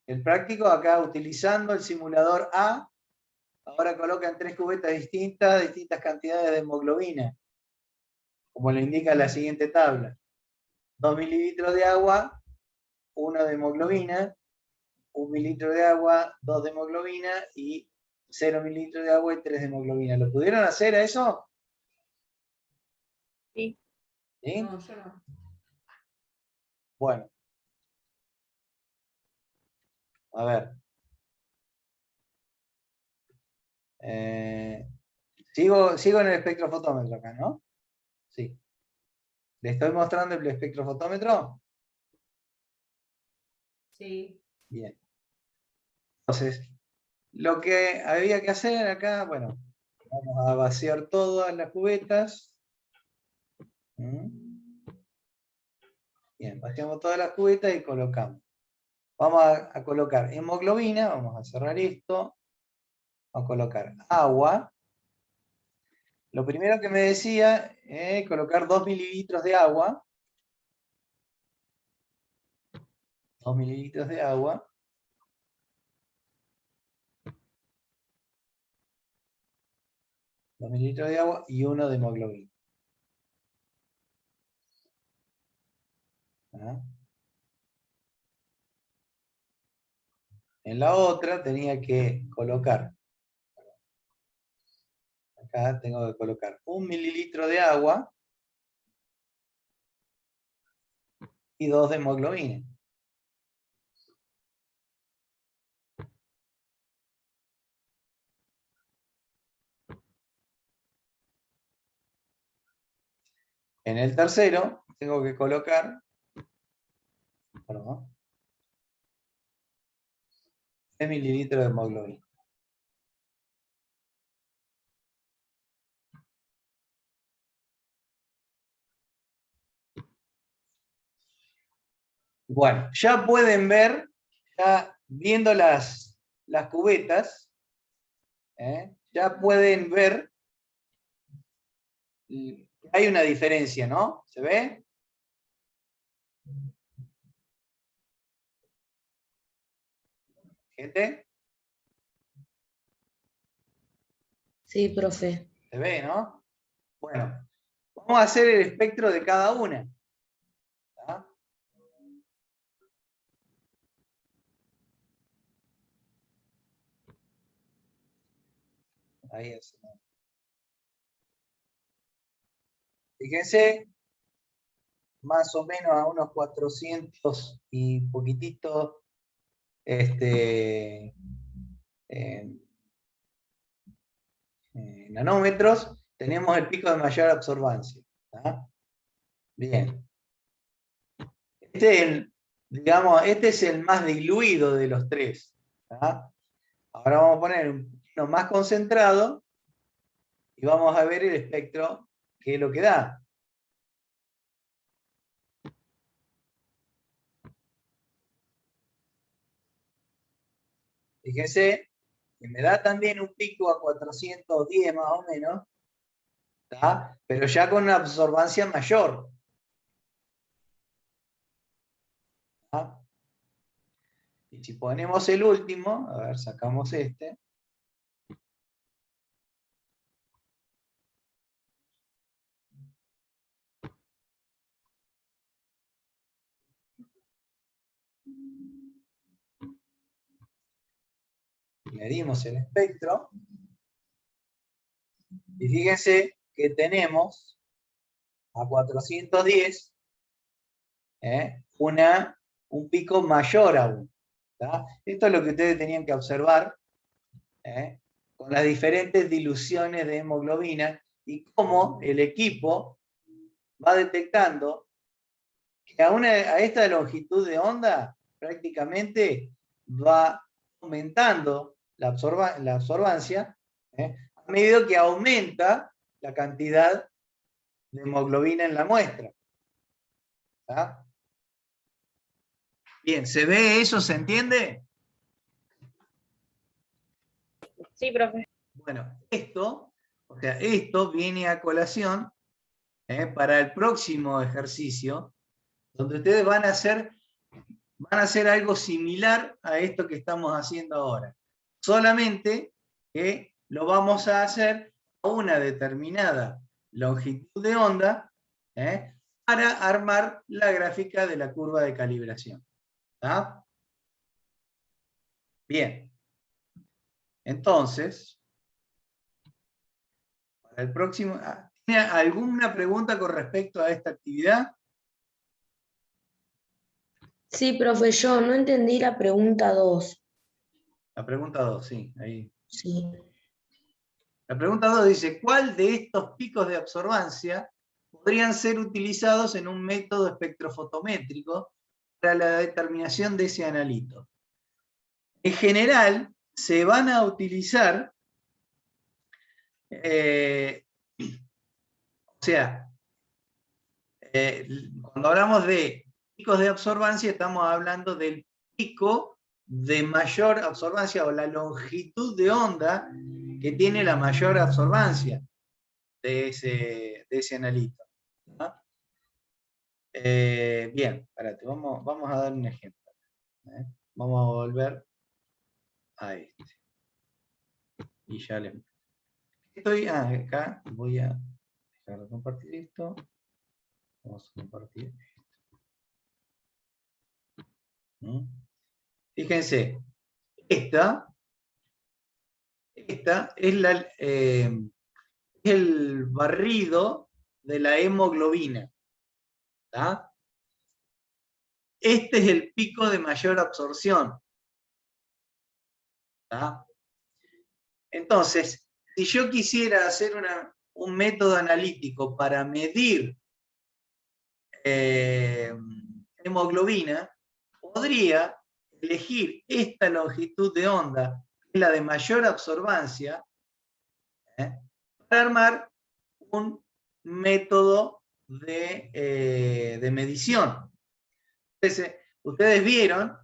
el práctico acá utilizando el simulador A? Ahora colocan 3 cubetas distintas cantidades de hemoglobina, como lo indica la siguiente tabla. 2 mililitros de agua, 1 de hemoglobina, 1 mililitro de agua, 2 de hemoglobina, y 0 mililitros de agua y 3 de hemoglobina. ¿Lo pudieron hacer a eso? Sí. ¿Sí? No, yo no. Bueno. A ver. Sigo en el espectrofotómetro acá, ¿no? Sí. ¿Le estoy mostrando el espectrofotómetro? Sí. Bien. Entonces, lo que había que hacer acá, bueno, vamos a vaciar todas las cubetas. Bien, vaciamos todas las cubetas y colocamos. Vamos a colocar hemoglobina, vamos a cerrar esto. Vamos a colocar agua. Lo primero que me decía es colocar 2 mililitros de agua. 2 mililitros de agua. Mililitros de agua y 1 de hemoglobina. En la otra tenía que colocar, acá tengo que colocar 1 mililitro de agua y 2 de hemoglobina. En el tercero tengo que colocar, perdón, 3 mililitros de hemoglobina. Bueno, ya pueden ver, ya viendo las cubetas, ya pueden ver, hay una diferencia, ¿no? ¿Se ve? ¿Gente? Sí, profe. ¿Se ve, no? Bueno, vamos a hacer el espectro de cada una. ¿Tá? Ahí es. Fíjense, más o menos a unos 400 y poquititos nanómetros, tenemos el pico de mayor absorbancia. ¿tá? Bien. Digamos, este es el más diluido de los tres, ¿tá? Ahora vamos a poner uno más concentrado y vamos a ver el espectro, qué es lo que da. Fíjense que me da también un pico a 410 más o menos, ¿tá? Pero ya con una absorbancia mayor. ¿Tá? Y si ponemos el último, a ver, sacamos este. Medimos el espectro. Y fíjense que tenemos a 410 un pico mayor aún. ¿Tá? Esto es lo que ustedes tenían que observar con las diferentes diluciones de hemoglobina y cómo el equipo va detectando que a esta longitud de onda prácticamente va aumentando la absorbancia a medida que aumenta la cantidad de hemoglobina en la muestra. ¿Tá? Bien, ¿se ve eso? ¿Se entiende? Sí, profe. Bueno, esto viene a colación para el próximo ejercicio, donde ustedes van a hacer algo similar a esto que estamos haciendo ahora. Solamente que lo vamos a hacer a una determinada longitud de onda para armar la gráfica de la curva de calibración. ¿Tá? Bien. Entonces, para el próximo, ¿tiene alguna pregunta con respecto a esta actividad? Sí, profe, yo no entendí la pregunta 2. La pregunta 2, sí, ahí. Sí. La pregunta 2 dice, ¿cuál de estos picos de absorbancia podrían ser utilizados en un método espectrofotométrico para la determinación de ese analito? En general, se van a utilizar, cuando hablamos de picos de absorbancia, estamos hablando del pico de mayor absorbancia o la longitud de onda que tiene la mayor absorbancia de ese analito. ¿No? Bien, espérate, vamos a dar un ejemplo. Vamos a volver a este. Y ya le estoy acá, voy a dejar de compartir esto. Vamos a compartir esto. Fíjense, esta es el barrido de la hemoglobina. ¿Tá? Este es el pico de mayor absorción. ¿Tá? Entonces, si yo quisiera hacer un método analítico para medir hemoglobina, podría elegir esta longitud de onda, que es la de mayor absorbancia, para armar un método de medición. Entonces, ustedes vieron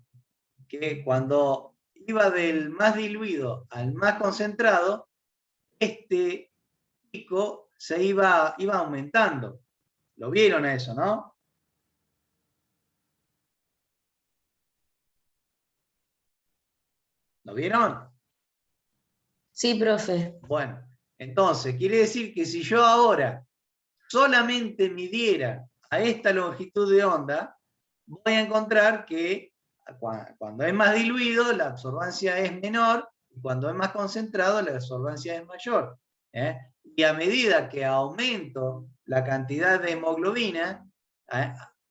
que cuando iba del más diluido al más concentrado, este pico se iba aumentando. ¿Lo vieron a eso, no? ¿Lo vieron? Sí, profe. Bueno, entonces, quiere decir que si yo ahora solamente midiera a esta longitud de onda, voy a encontrar que cuando es más diluido, la absorbancia es menor, y cuando es más concentrado, la absorbancia es mayor. Y a medida que aumento la cantidad de hemoglobina,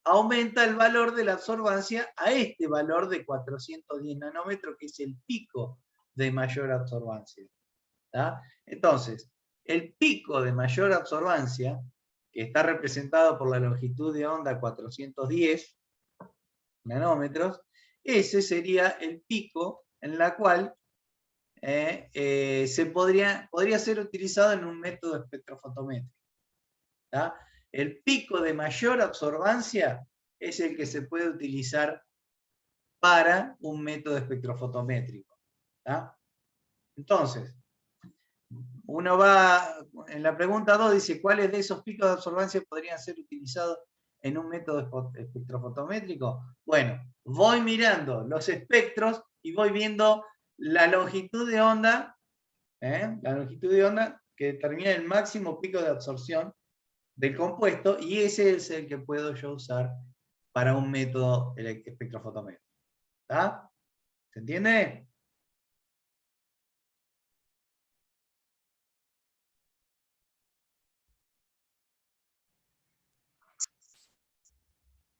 aumenta el valor de la absorbancia a este valor de 410 nanómetros, que es el pico de mayor absorbancia. ¿Tá? Entonces, el pico de mayor absorbancia que está representado por la longitud de onda 410 nanómetros, ese sería el pico en la cual podría ser utilizado en un método espectrofotométrico. ¿Tá? El pico de mayor absorbancia es el que se puede utilizar para un método espectrofotométrico. ¿Tá? Entonces, uno va, en la pregunta 2 dice, ¿cuáles de esos picos de absorbancia podrían ser utilizados en un método espectrofotométrico? Bueno, voy mirando los espectros y voy viendo la longitud de onda, que determina el máximo pico de absorción del compuesto, y ese es el que puedo yo usar para un método espectrofotométrico. ¿Está? ¿Se entiende?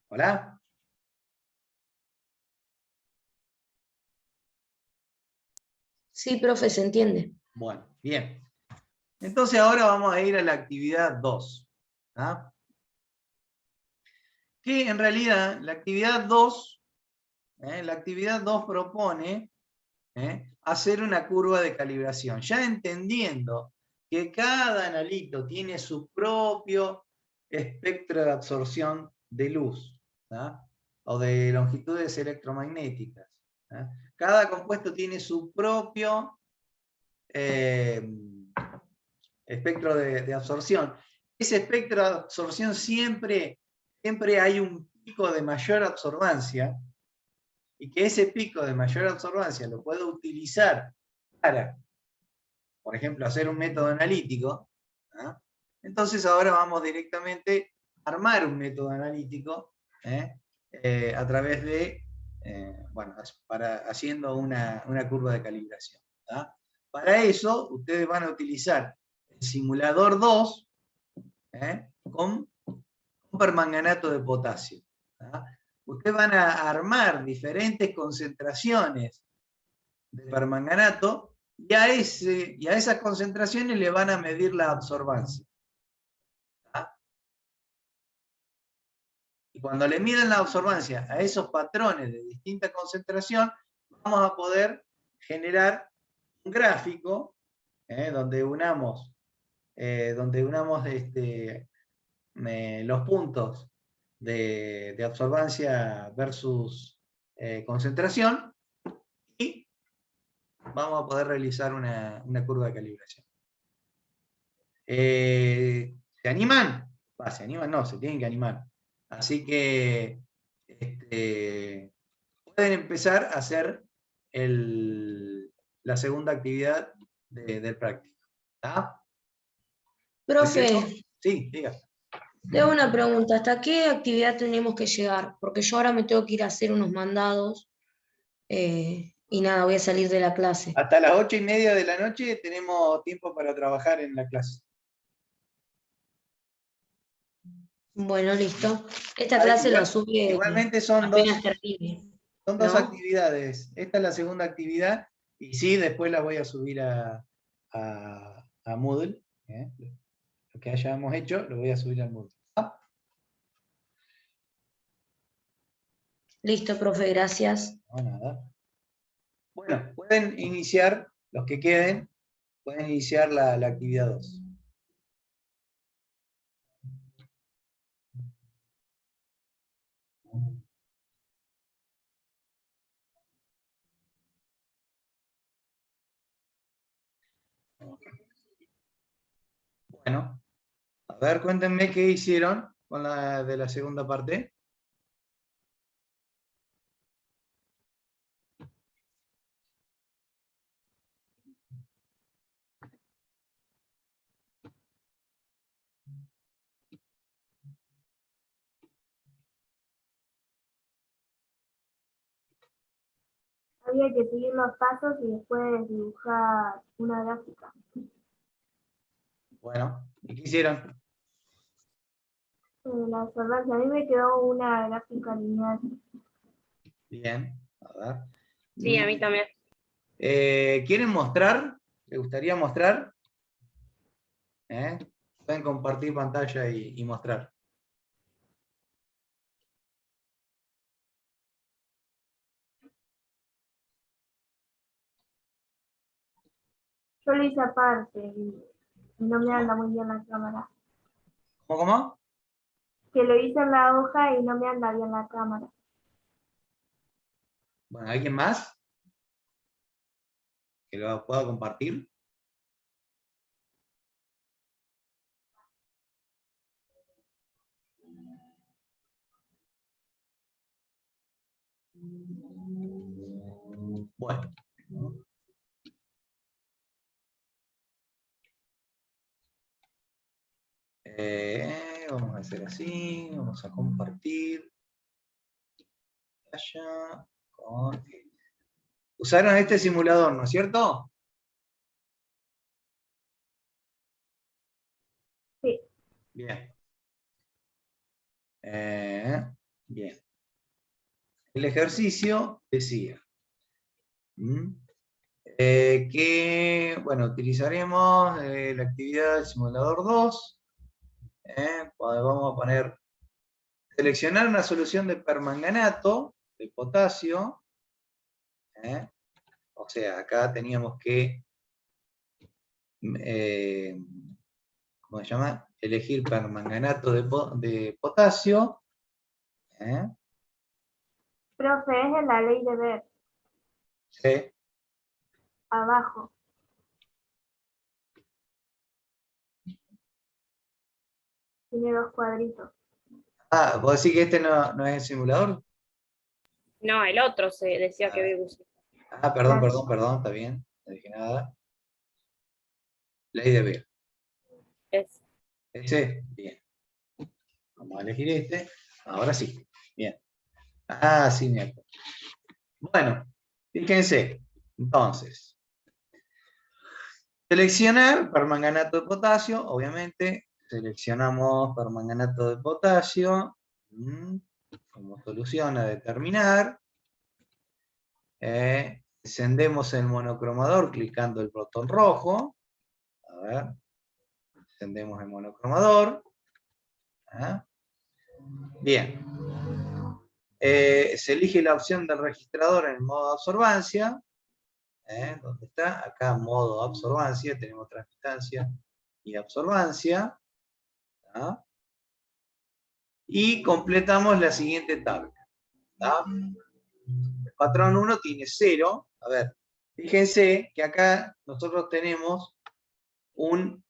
¿Hola? Sí, profe, se entiende. Bueno, bien. Entonces ahora vamos a ir a la actividad 2. ¿Ah? Que en realidad la actividad 2 propone hacer una curva de calibración, ya entendiendo que cada analito tiene su propio espectro de absorción de luz, ¿tá? O de longitudes electromagnéticas. ¿tá? Cada compuesto tiene su propio espectro de absorción. Ese espectro de absorción siempre hay un pico de mayor absorbancia, y que ese pico de mayor absorbancia lo puedo utilizar para, por ejemplo, hacer un método analítico. ¿eh? Entonces ahora vamos directamente a armar un método analítico a través de, haciendo una curva de calibración. ¿tá? Para eso, ustedes van a utilizar el simulador 2 con permanganato de potasio. ¿tá? Ustedes van a armar diferentes concentraciones de permanganato y a esas concentraciones le van a medir la absorbancia. ¿tá? Y cuando le miden la absorbancia a esos patrones de distinta concentración, vamos a poder generar un gráfico donde unamos los puntos de absorbancia versus concentración, y vamos a poder realizar una curva de calibración. ¿Se animan? ¿Se animan? No, se tienen que animar. Así que pueden empezar a hacer la segunda actividad del práctico. ¿Está? Profe, Sí, diga. tengo una pregunta. ¿Hasta qué actividad tenemos que llegar? Porque yo ahora me tengo que ir a hacer unos mandados y nada, voy a salir de la clase. Hasta las 8:30 de la noche tenemos tiempo para trabajar en la clase. Bueno, listo. Esta clase la sube igualmente son apenas termine. Son dos ¿no? actividades. Esta es la segunda actividad, y sí, después la voy a subir a Moodle. Lo que hayamos hecho, lo voy a subir al Moodle. ¿Ah? Listo, profe, gracias. No, nada. Bueno, pueden iniciar, los que queden, pueden iniciar la actividad 2. Bueno, a ver, cuéntenme qué hicieron con la de la segunda parte. Había que seguir los pasos y después dibujar una gráfica. Bueno, ¿y qué hicieron? La absorbancia, a mí me quedó una gráfica lineal. Bien, a ver. Sí, a mí también. ¿Quieren mostrar? ¿Les gustaría mostrar? Pueden pueden compartir pantalla y mostrar. Yo lo hice aparte y no me anda muy bien la cámara. ¿Cómo? Que lo hice en la hoja y no me anda bien la cámara. Bueno, ¿alguien más que lo pueda compartir? Bueno. Vamos a hacer así, vamos a compartir. Allá, usaron este simulador, ¿no es cierto? Sí. Bien. Bien. El ejercicio decía que, bueno, utilizaremos la actividad del simulador 2. Vamos a poner, seleccionar una solución de permanganato de potasio. O sea, acá teníamos que, ¿cómo se llama? Elegir permanganato de potasio. Profe, es en la ley de ver, Sí. abajo. Tiene 2 cuadritos. Ah, ¿vos decís que este no es el simulador? No, el otro se decía que había que usar. Ah, perdón, está bien. No dije nada. Ley de ver. Es. ¿Ese? Bien. Vamos a elegir este. Ahora sí. Bien. Ah, sí, me acuerdo. Bueno, fíjense. Entonces, seleccionar permanganato de potasio. Obviamente, seleccionamos permanganato de potasio como solución a determinar. Encendemos el monocromador clicando el botón rojo. A ver. Encendemos el monocromador. Bien. Se elige la opción del registrador en modo de absorbancia. ¿Dónde está? Acá modo absorbancia. Tenemos transmitancia y absorbancia. Y completamos la siguiente tabla. El patrón 1 tiene 0. A ver, fíjense que acá nosotros tenemos bueno,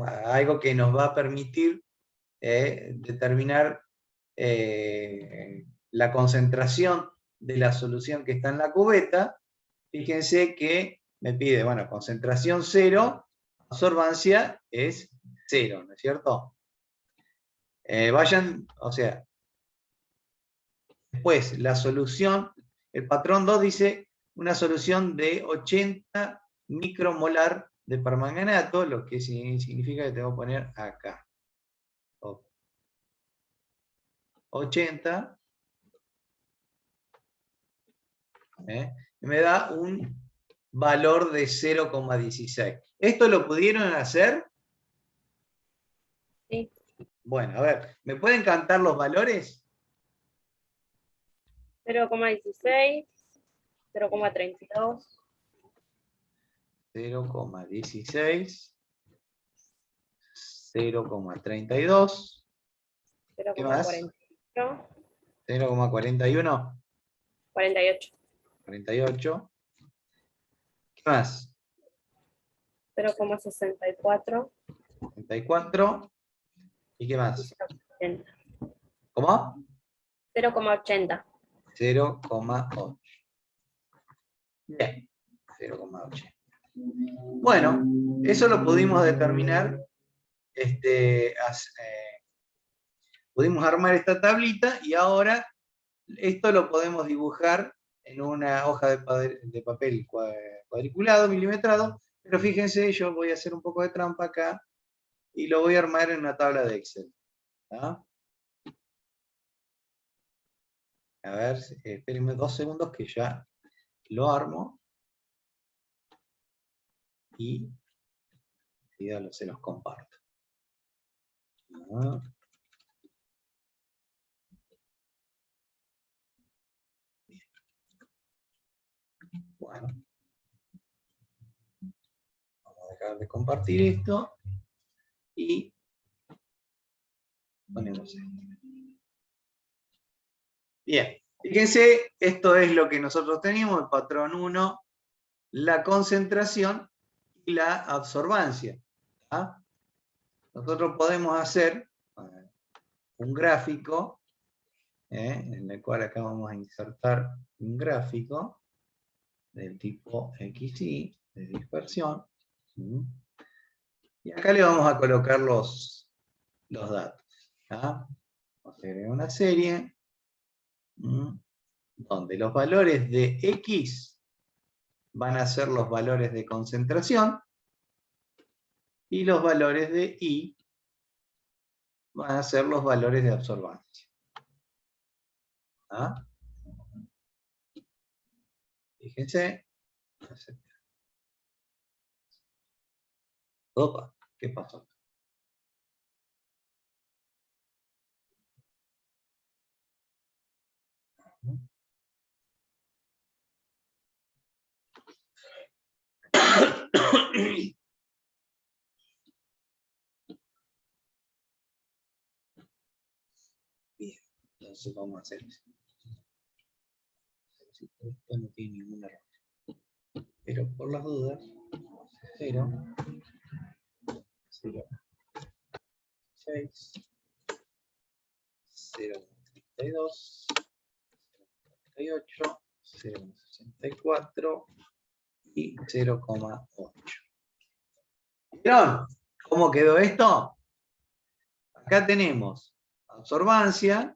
algo que nos va a permitir determinar la concentración de la solución que está en la cubeta. Fíjense que me pide, bueno, concentración 0, absorbancia es 0, ¿no es cierto? Vayan, o sea, después la solución, el patrón 2 dice una solución de 80 micromolar de permanganato, lo que significa que tengo que poner acá. 80. Me da un valor de 0,16. ¿Esto lo pudieron hacer? Sí. Bueno, a ver, ¿me pueden cantar los valores? 0,16, 0,32, 0,16, 0,32, ¿qué más? 0,48, 0,41, 48, 48, ¿qué más? 0,64 34, ¿y qué y más? 0,80. ¿Cómo? 0,80. 0,8. Bien, 0,8. Bueno, eso lo pudimos determinar, pudimos armar esta tablita y ahora esto lo podemos dibujar en una hoja de papel cuadriculado, milimetrado, pero fíjense, yo voy a hacer un poco de trampa acá y lo voy a armar en una tabla de Excel. A ver, espérenme 2 segundos que ya lo armo. y se los comparto. Bien. Bueno. Vamos a dejar de compartir esto y ponemos esto. Bien, fíjense, esto es lo que nosotros teníamos, el patrón 1, la concentración y la absorbancia. ¿Ah? Nosotros podemos hacer un gráfico, en el cual acá vamos a insertar un gráfico del tipo XY, de dispersión. Y acá le vamos a colocar los datos. ¿Ah? Vamos a agregar una serie donde los valores de X van a ser los valores de concentración y los valores de Y van a ser los valores de absorbancia. ¿Ah? Fíjense. Opa, ¿qué pasó? Bien, entonces vamos a hacer eso. Esto no tiene ningún error. Pero por las dudas, 0, 0, 6, 0,32, 0,38, 0,64 y 0,8. ¿Vieron cómo quedó esto? Acá tenemos absorbancia.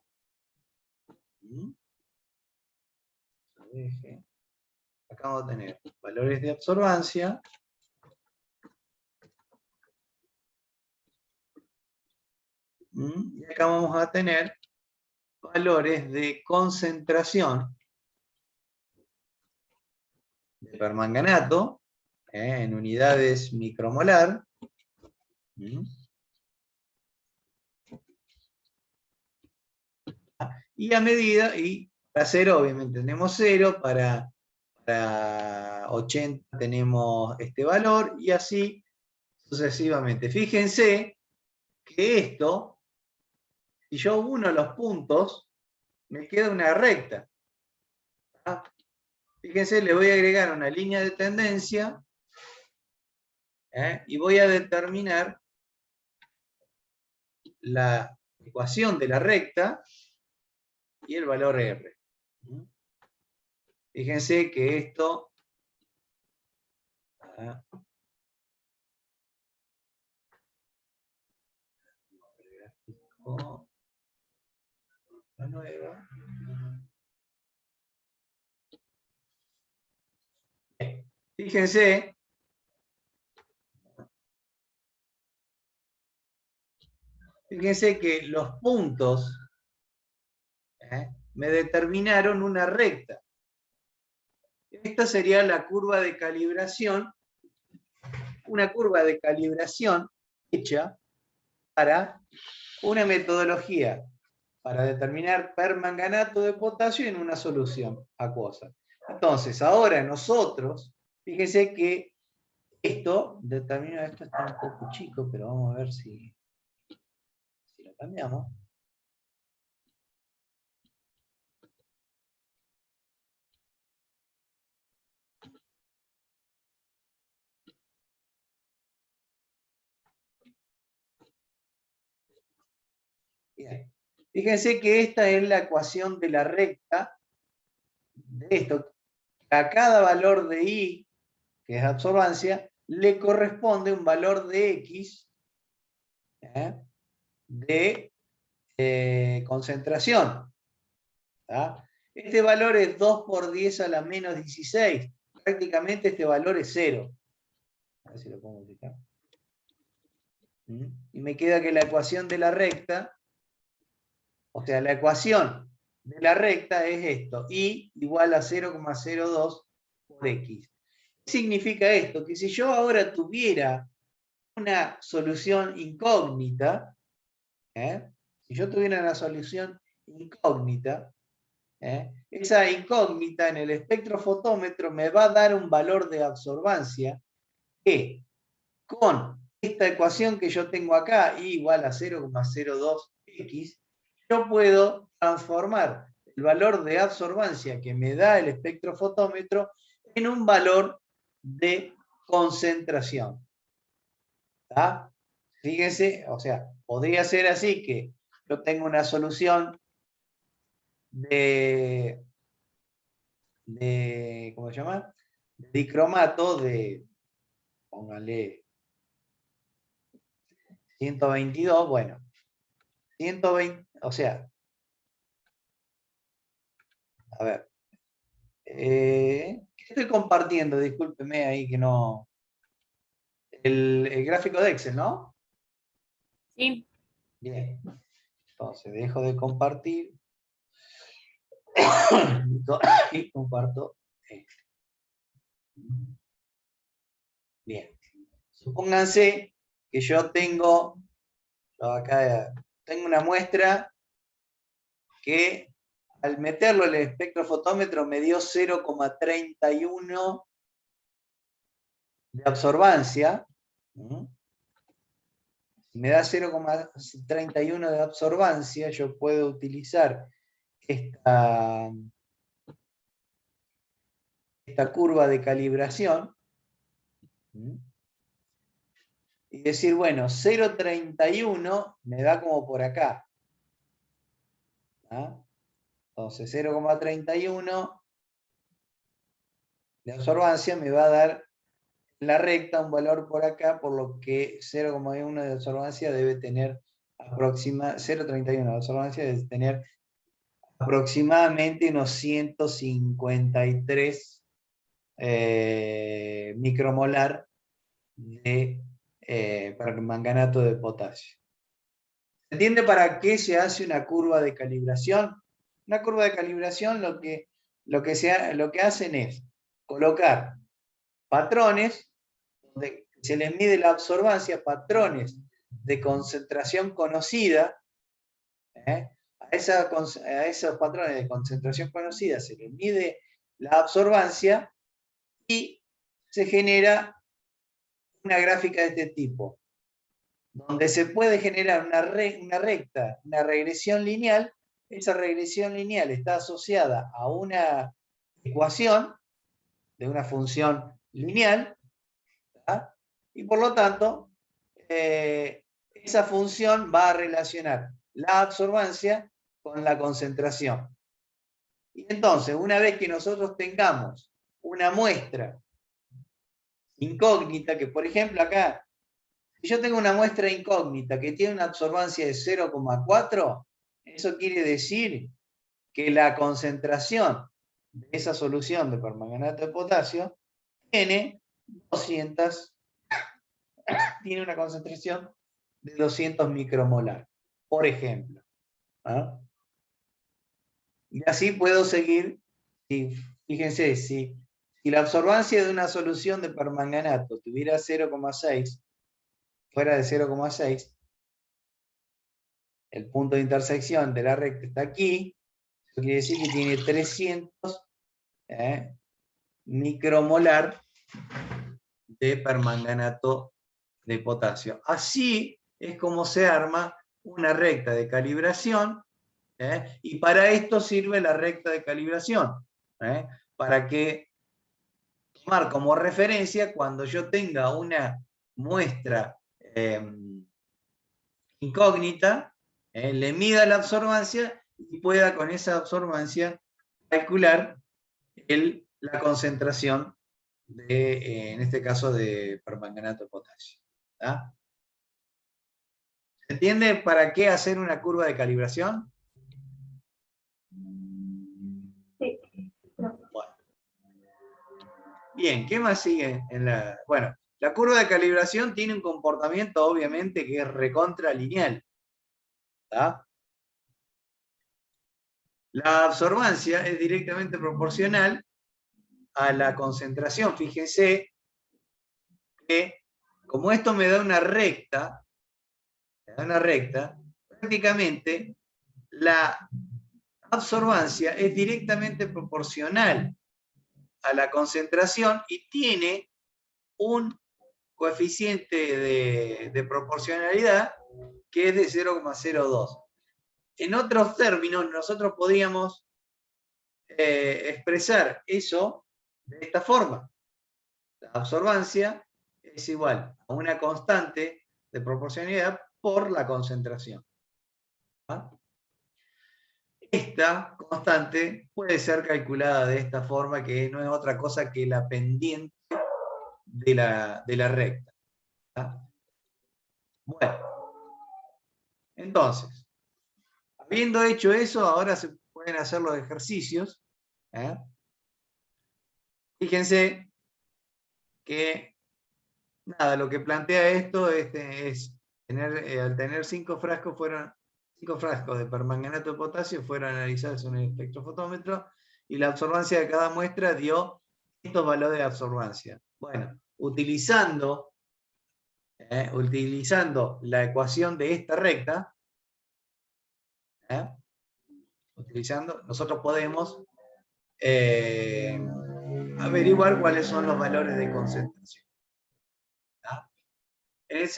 Acá vamos a tener valores de absorbancia. Y acá vamos a tener valores de concentración de permanganato en unidades micromolar. Y a medida, y para 0 obviamente tenemos 0, para 80 tenemos este valor, y así sucesivamente. Fíjense que esto, si yo uno los puntos, me queda una recta. ¿Ah? Fíjense, le voy a agregar una línea de tendencia, y voy a determinar la ecuación de la recta y el valor R. Fíjense que esto la nueva. Fíjense que los puntos me determinaron una recta. Esta sería la curva de calibración, una curva de calibración hecha para una metodología para determinar permanganato de potasio en una solución acuosa. Entonces, ahora nosotros, fíjense que esto determina, esto está un poco chico, pero vamos a ver si lo cambiamos. Bien. Fíjense que esta es la ecuación de la recta de esto. A cada valor de I, que es absorbancia, le corresponde un valor de X de concentración. Este valor es 2 por 10 a la menos 16. Prácticamente este valor es 0. A ver si lo puedo multiplicar. Y me queda que la ecuación de la recta, o sea, la ecuación de la recta es esto, y igual a 0,02 por X. ¿Qué significa esto? Que si yo ahora tuviera una solución incógnita, si yo tuviera una solución incógnita, esa incógnita en el espectrofotómetro me va a dar un valor de absorbancia que con esta ecuación que yo tengo acá, I igual a 0,02x, yo puedo transformar el valor de absorbancia que me da el espectrofotómetro en un valor de concentración. ¿Está? Fíjense, o sea, podría ser así que yo tengo una solución ¿cómo se llama? De dicromato de, póngale, 122, bueno, 120, o sea, a ver, ¿qué estoy compartiendo? Discúlpeme ahí que no, el gráfico de Excel, ¿no? Sí. Bien, entonces dejo de compartir y comparto este. Bien, supónganse que yo tengo, acá tengo una muestra que al meterlo en el espectrofotómetro me dio 0,31 de absorbancia. Si me da 0,31 de absorbancia, yo puedo utilizar esta curva de calibración y decir, bueno, 0,31 me da como por acá. Entonces 0,31 de absorbancia me va a dar en la recta un valor por acá, por lo que 0,1 de absorbancia debe tener 0,31 de absorbancia debe tener aproximadamente unos 153 micromolar de permanganato de potasio. ¿Se entiende para qué se hace una curva de calibración? Una curva de calibración lo que hacen es colocar patrones donde se les mide la absorbancia, patrones de concentración conocida. A esos patrones de concentración conocida se les mide la absorbancia y se genera una gráfica de este tipo, donde se puede generar una recta, una regresión lineal. Esa regresión lineal está asociada a una ecuación de una función lineal, ¿tá? Y por lo tanto, esa función va a relacionar la absorbancia con la concentración. Y entonces, una vez que nosotros tengamos una muestra incógnita, que por ejemplo acá, si yo tengo una muestra incógnita que tiene una absorbancia de 0,4, eso quiere decir que la concentración de esa solución de permanganato de potasio tiene una concentración de 200 micromolar, por ejemplo. Y así puedo seguir, fíjense, si la absorbancia de una solución de permanganato tuviera 0,6, fuera de 0,6, el punto de intersección de la recta está aquí, eso quiere decir que tiene 300 micromolar de permanganato de potasio. Así es como se arma una recta de calibración, y para esto sirve la recta de calibración, para que tomar como referencia cuando yo tenga una muestra incógnita, le mida la absorbancia y pueda con esa absorbancia calcular la concentración en este caso de permanganato de potasio. ¿Se entiende para qué hacer una curva de calibración? Sí. Bueno. Bien, ¿qué más sigue en la...? Bueno, la curva de calibración tiene un comportamiento obviamente que es recontra lineal. La absorbancia es directamente proporcional a la concentración, fíjense que como esto me da una recta, prácticamente la absorbancia es directamente proporcional a la concentración y tiene un coeficiente de proporcionalidad que es de 0,02. En otros términos, nosotros podríamos expresar eso de esta forma. La absorbancia es igual a una constante de proporcionalidad por la concentración. ¿Ah? Esta constante puede ser calculada de esta forma, que no es otra cosa que la pendiente de la recta. ¿Ah? Bueno, entonces, habiendo hecho eso, ahora se pueden hacer los ejercicios. ¿Eh? Fíjense que, nada, lo que plantea esto es tener, al tener 5 frascos de permanganato de potasio fueron analizados en el espectrofotómetro y la absorbancia de cada muestra dio estos valores de absorbancia. Bueno, utilizando la ecuación de esta recta, nosotros podemos averiguar cuáles son los valores de concentración. ¿Ah? En el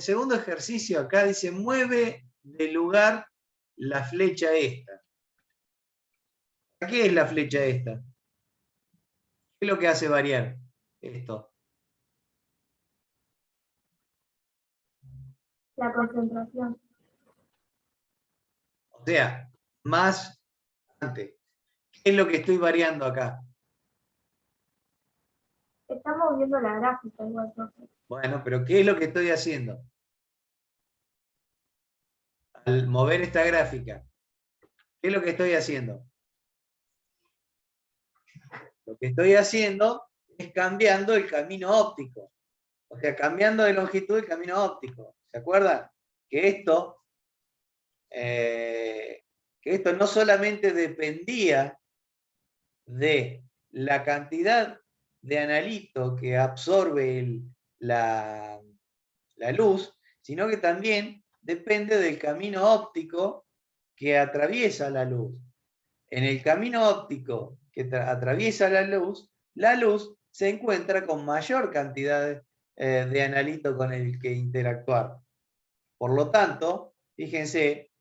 segundo ejercicio acá dice, mueve de lugar la flecha esta. ¿Qué es la flecha esta? ¿Qué es lo que hace variar esto? La concentración. O sea, más antes. ¿Qué es lo que estoy variando acá? Estamos viendo la gráfica igual, profe. Bueno, pero ¿qué es lo que estoy haciendo? Al mover esta gráfica, ¿qué es lo que estoy haciendo? Lo que estoy haciendo es cambiando el camino óptico. O sea, cambiando de longitud el camino óptico. ¿Se acuerdan? Que esto no solamente dependía de la cantidad de analito que absorbe la luz, sino que también depende del camino óptico que atraviesa la luz. En el camino óptico que atraviesa la luz se encuentra con mayor cantidad de analito con el que interactuar. Por lo tanto, fíjense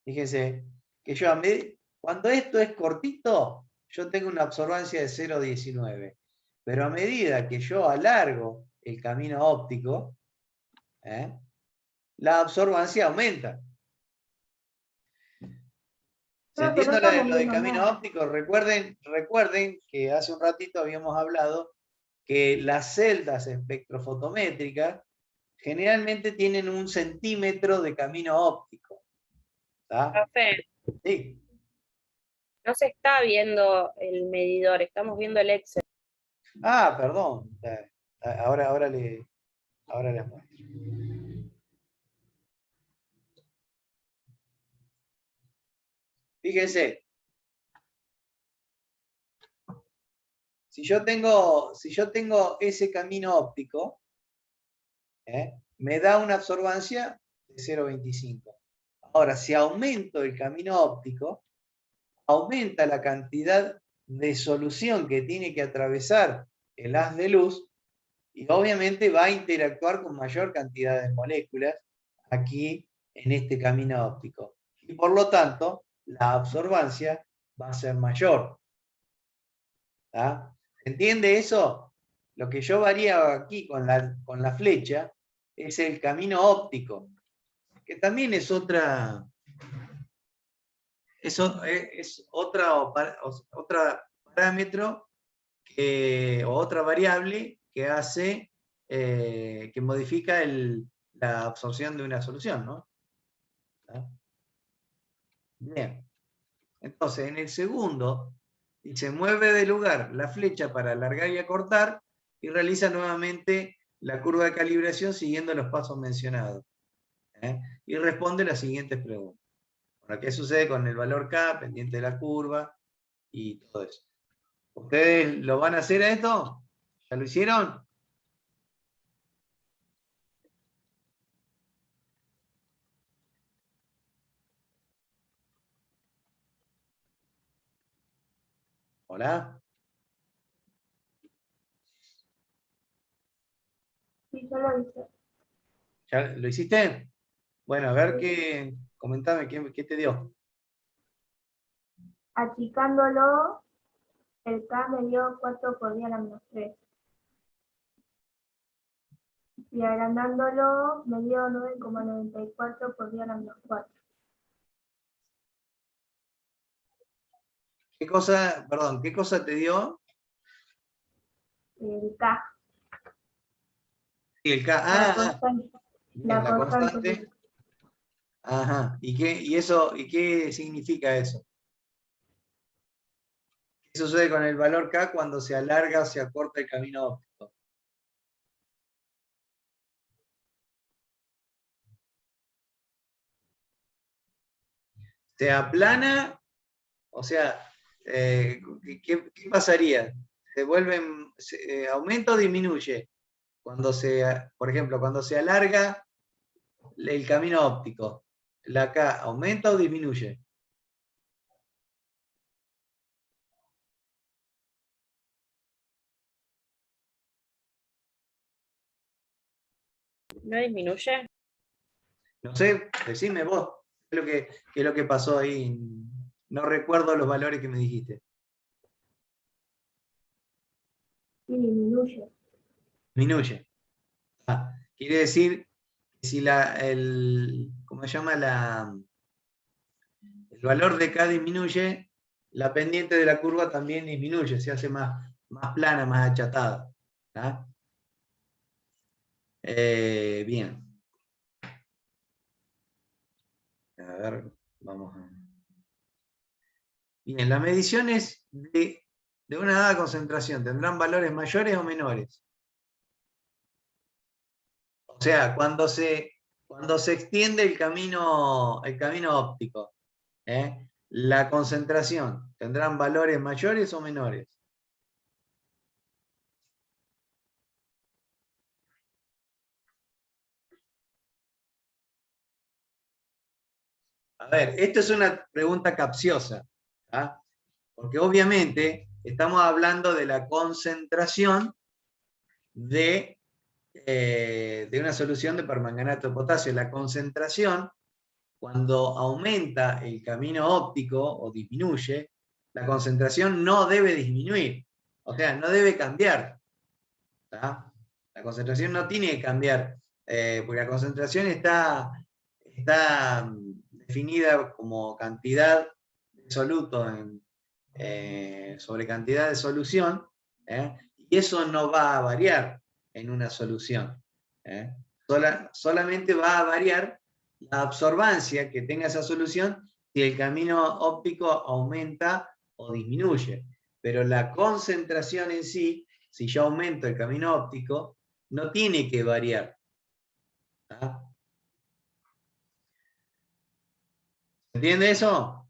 que cuando esto es cortito, yo tengo una absorbancia de 0,19. Pero a medida que yo alargo el camino óptico, la absorbancia aumenta. ¿Se entiende lo de camino óptico? Recuerden que hace un ratito habíamos hablado que las celdas espectrofotométricas generalmente tienen 1 centímetro de camino óptico. ¿Está? Profe, Sí. no se está viendo el medidor, estamos viendo el Excel. Ah, perdón. Ahora les muestro. Fíjense. Si yo tengo ese camino óptico, me da una absorbancia de 0,25. Ahora, si aumento el camino óptico, aumenta la cantidad de solución que tiene que atravesar el haz de luz y obviamente va a interactuar con mayor cantidad de moléculas aquí en este camino óptico. Y por lo tanto, la absorbancia va a ser mayor. ¿Está? ¿Se entiende eso? Lo que yo varía aquí con la flecha es el camino óptico, que también es otra parámetro o otra variable que hace, que modifica la absorción de una solución, ¿no? ¿Ah? Bien. Entonces, en el segundo, dice, mueve de lugar la flecha para alargar y acortar, y realiza nuevamente la curva de calibración siguiendo los pasos mencionados. Y responde las siguientes preguntas. Bueno, ¿qué sucede con el valor K, pendiente de la curva? Y todo eso. ¿Ustedes lo van a hacer a esto? ¿Ya lo hicieron? ¿Hola? Sí, yo lo hice. ¿Ya lo hiciste? Bueno, a ver comentame, ¿qué te dio? Achicándolo, el K me dio 4 por 10 a la menos 3. Y agrandándolo, me dio 9,94 por 10 a la menos 4. Perdón, qué cosa te dio? El K, Sí, el K. la Ah, constante. bien, La la constante. constante. Ajá. ¿Y qué significa eso? ¿Qué sucede con el valor K cuando se alarga o se acorta el camino óptico? ¿Se aplana? O sea, ¿qué pasaría? ¿Aumenta o disminuye? Por ejemplo, cuando se alarga el camino óptico, ¿la K aumenta o disminuye? ¿No disminuye? No sé, decime vos, qué es lo que pasó ahí. No recuerdo los valores que me dijiste. Sí, disminuye. Disminuye. Quiere decir que si ¿cómo se llama? El valor de K disminuye, la pendiente de la curva también disminuye, se hace más plana, más achatada. ¿Tá? Bien. A ver, vamos a... Bien, las mediciones de una dada concentración tendrán valores mayores o menores. O sea, cuando se extiende el camino óptico, la concentración, ¿tendrán valores mayores o menores? A ver, esto es una pregunta capciosa, ¿tá? Porque obviamente estamos hablando de la concentración de una solución de permanganato de potasio. La concentración, cuando aumenta el camino óptico o disminuye, la concentración no debe disminuir, o sea, no debe cambiar. ¿Tá? La concentración no tiene que cambiar, porque la concentración está definida como cantidad de soluto sobre cantidad de solución, y eso no va a variar en una solución. Solamente va a variar la absorbancia que tenga esa solución si el camino óptico aumenta o disminuye. Pero la concentración en sí, si yo aumento el camino óptico, no tiene que variar. ¿Tá? ¿Entiende eso?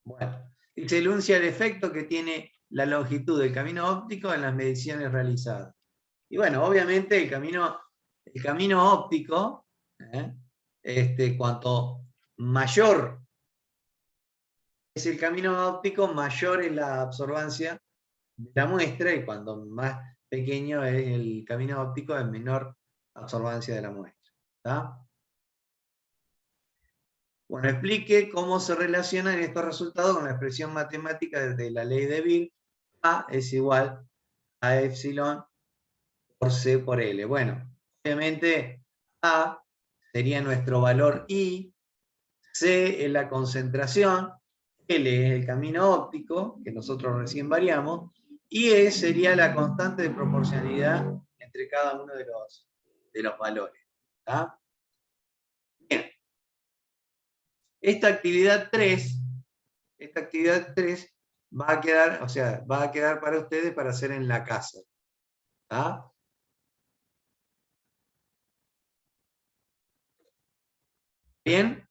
Bueno, y se enuncia el efecto que tiene la longitud del camino óptico en las mediciones realizadas. Y bueno, obviamente el camino óptico, cuanto mayor es el camino óptico, mayor es la absorbancia de la muestra, y cuando más pequeño es el camino óptico, es menor absorbancia de la muestra. ¿Tá? Bueno, explique cómo se relacionan estos resultados con la expresión matemática de la ley de Beer. A es igual a epsilon por C por L. Bueno, obviamente A sería nuestro valor I, C es la concentración, L es el camino óptico, que nosotros recién variamos, y E sería la constante de proporcionalidad entre cada uno de los valores. ¿Tá? Bien. Esta actividad 3 va a quedar, o sea, va a quedar para ustedes para hacer en la casa. ¿Tá? ¿Bien?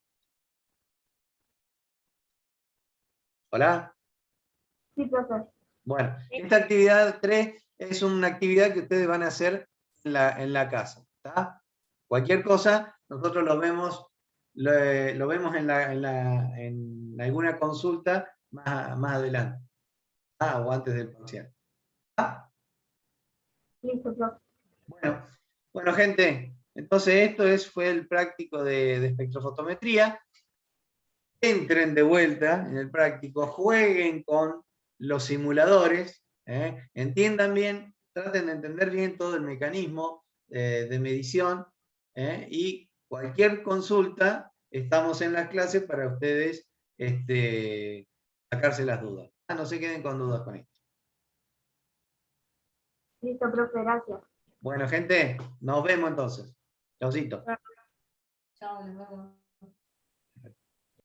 ¿Hola? Sí, profe. Bueno, esta actividad 3 es una actividad que ustedes van a hacer en la casa. ¿Tá? Cualquier cosa, nosotros lo vemos en alguna consulta más adelante. O antes del parcial. ¿Tá? Listo, profe. Bueno, gente, entonces fue el práctico de espectrofotometría. Entren de vuelta en el práctico, jueguen con los simuladores, entiendan bien, traten de entender bien todo el mecanismo de medición, y cualquier consulta, estamos en las clases para ustedes sacarse las dudas. No se queden con dudas con esto. Listo, profe, gracias. Bueno, gente, nos vemos entonces. Chaucito. Chao, nos vemos.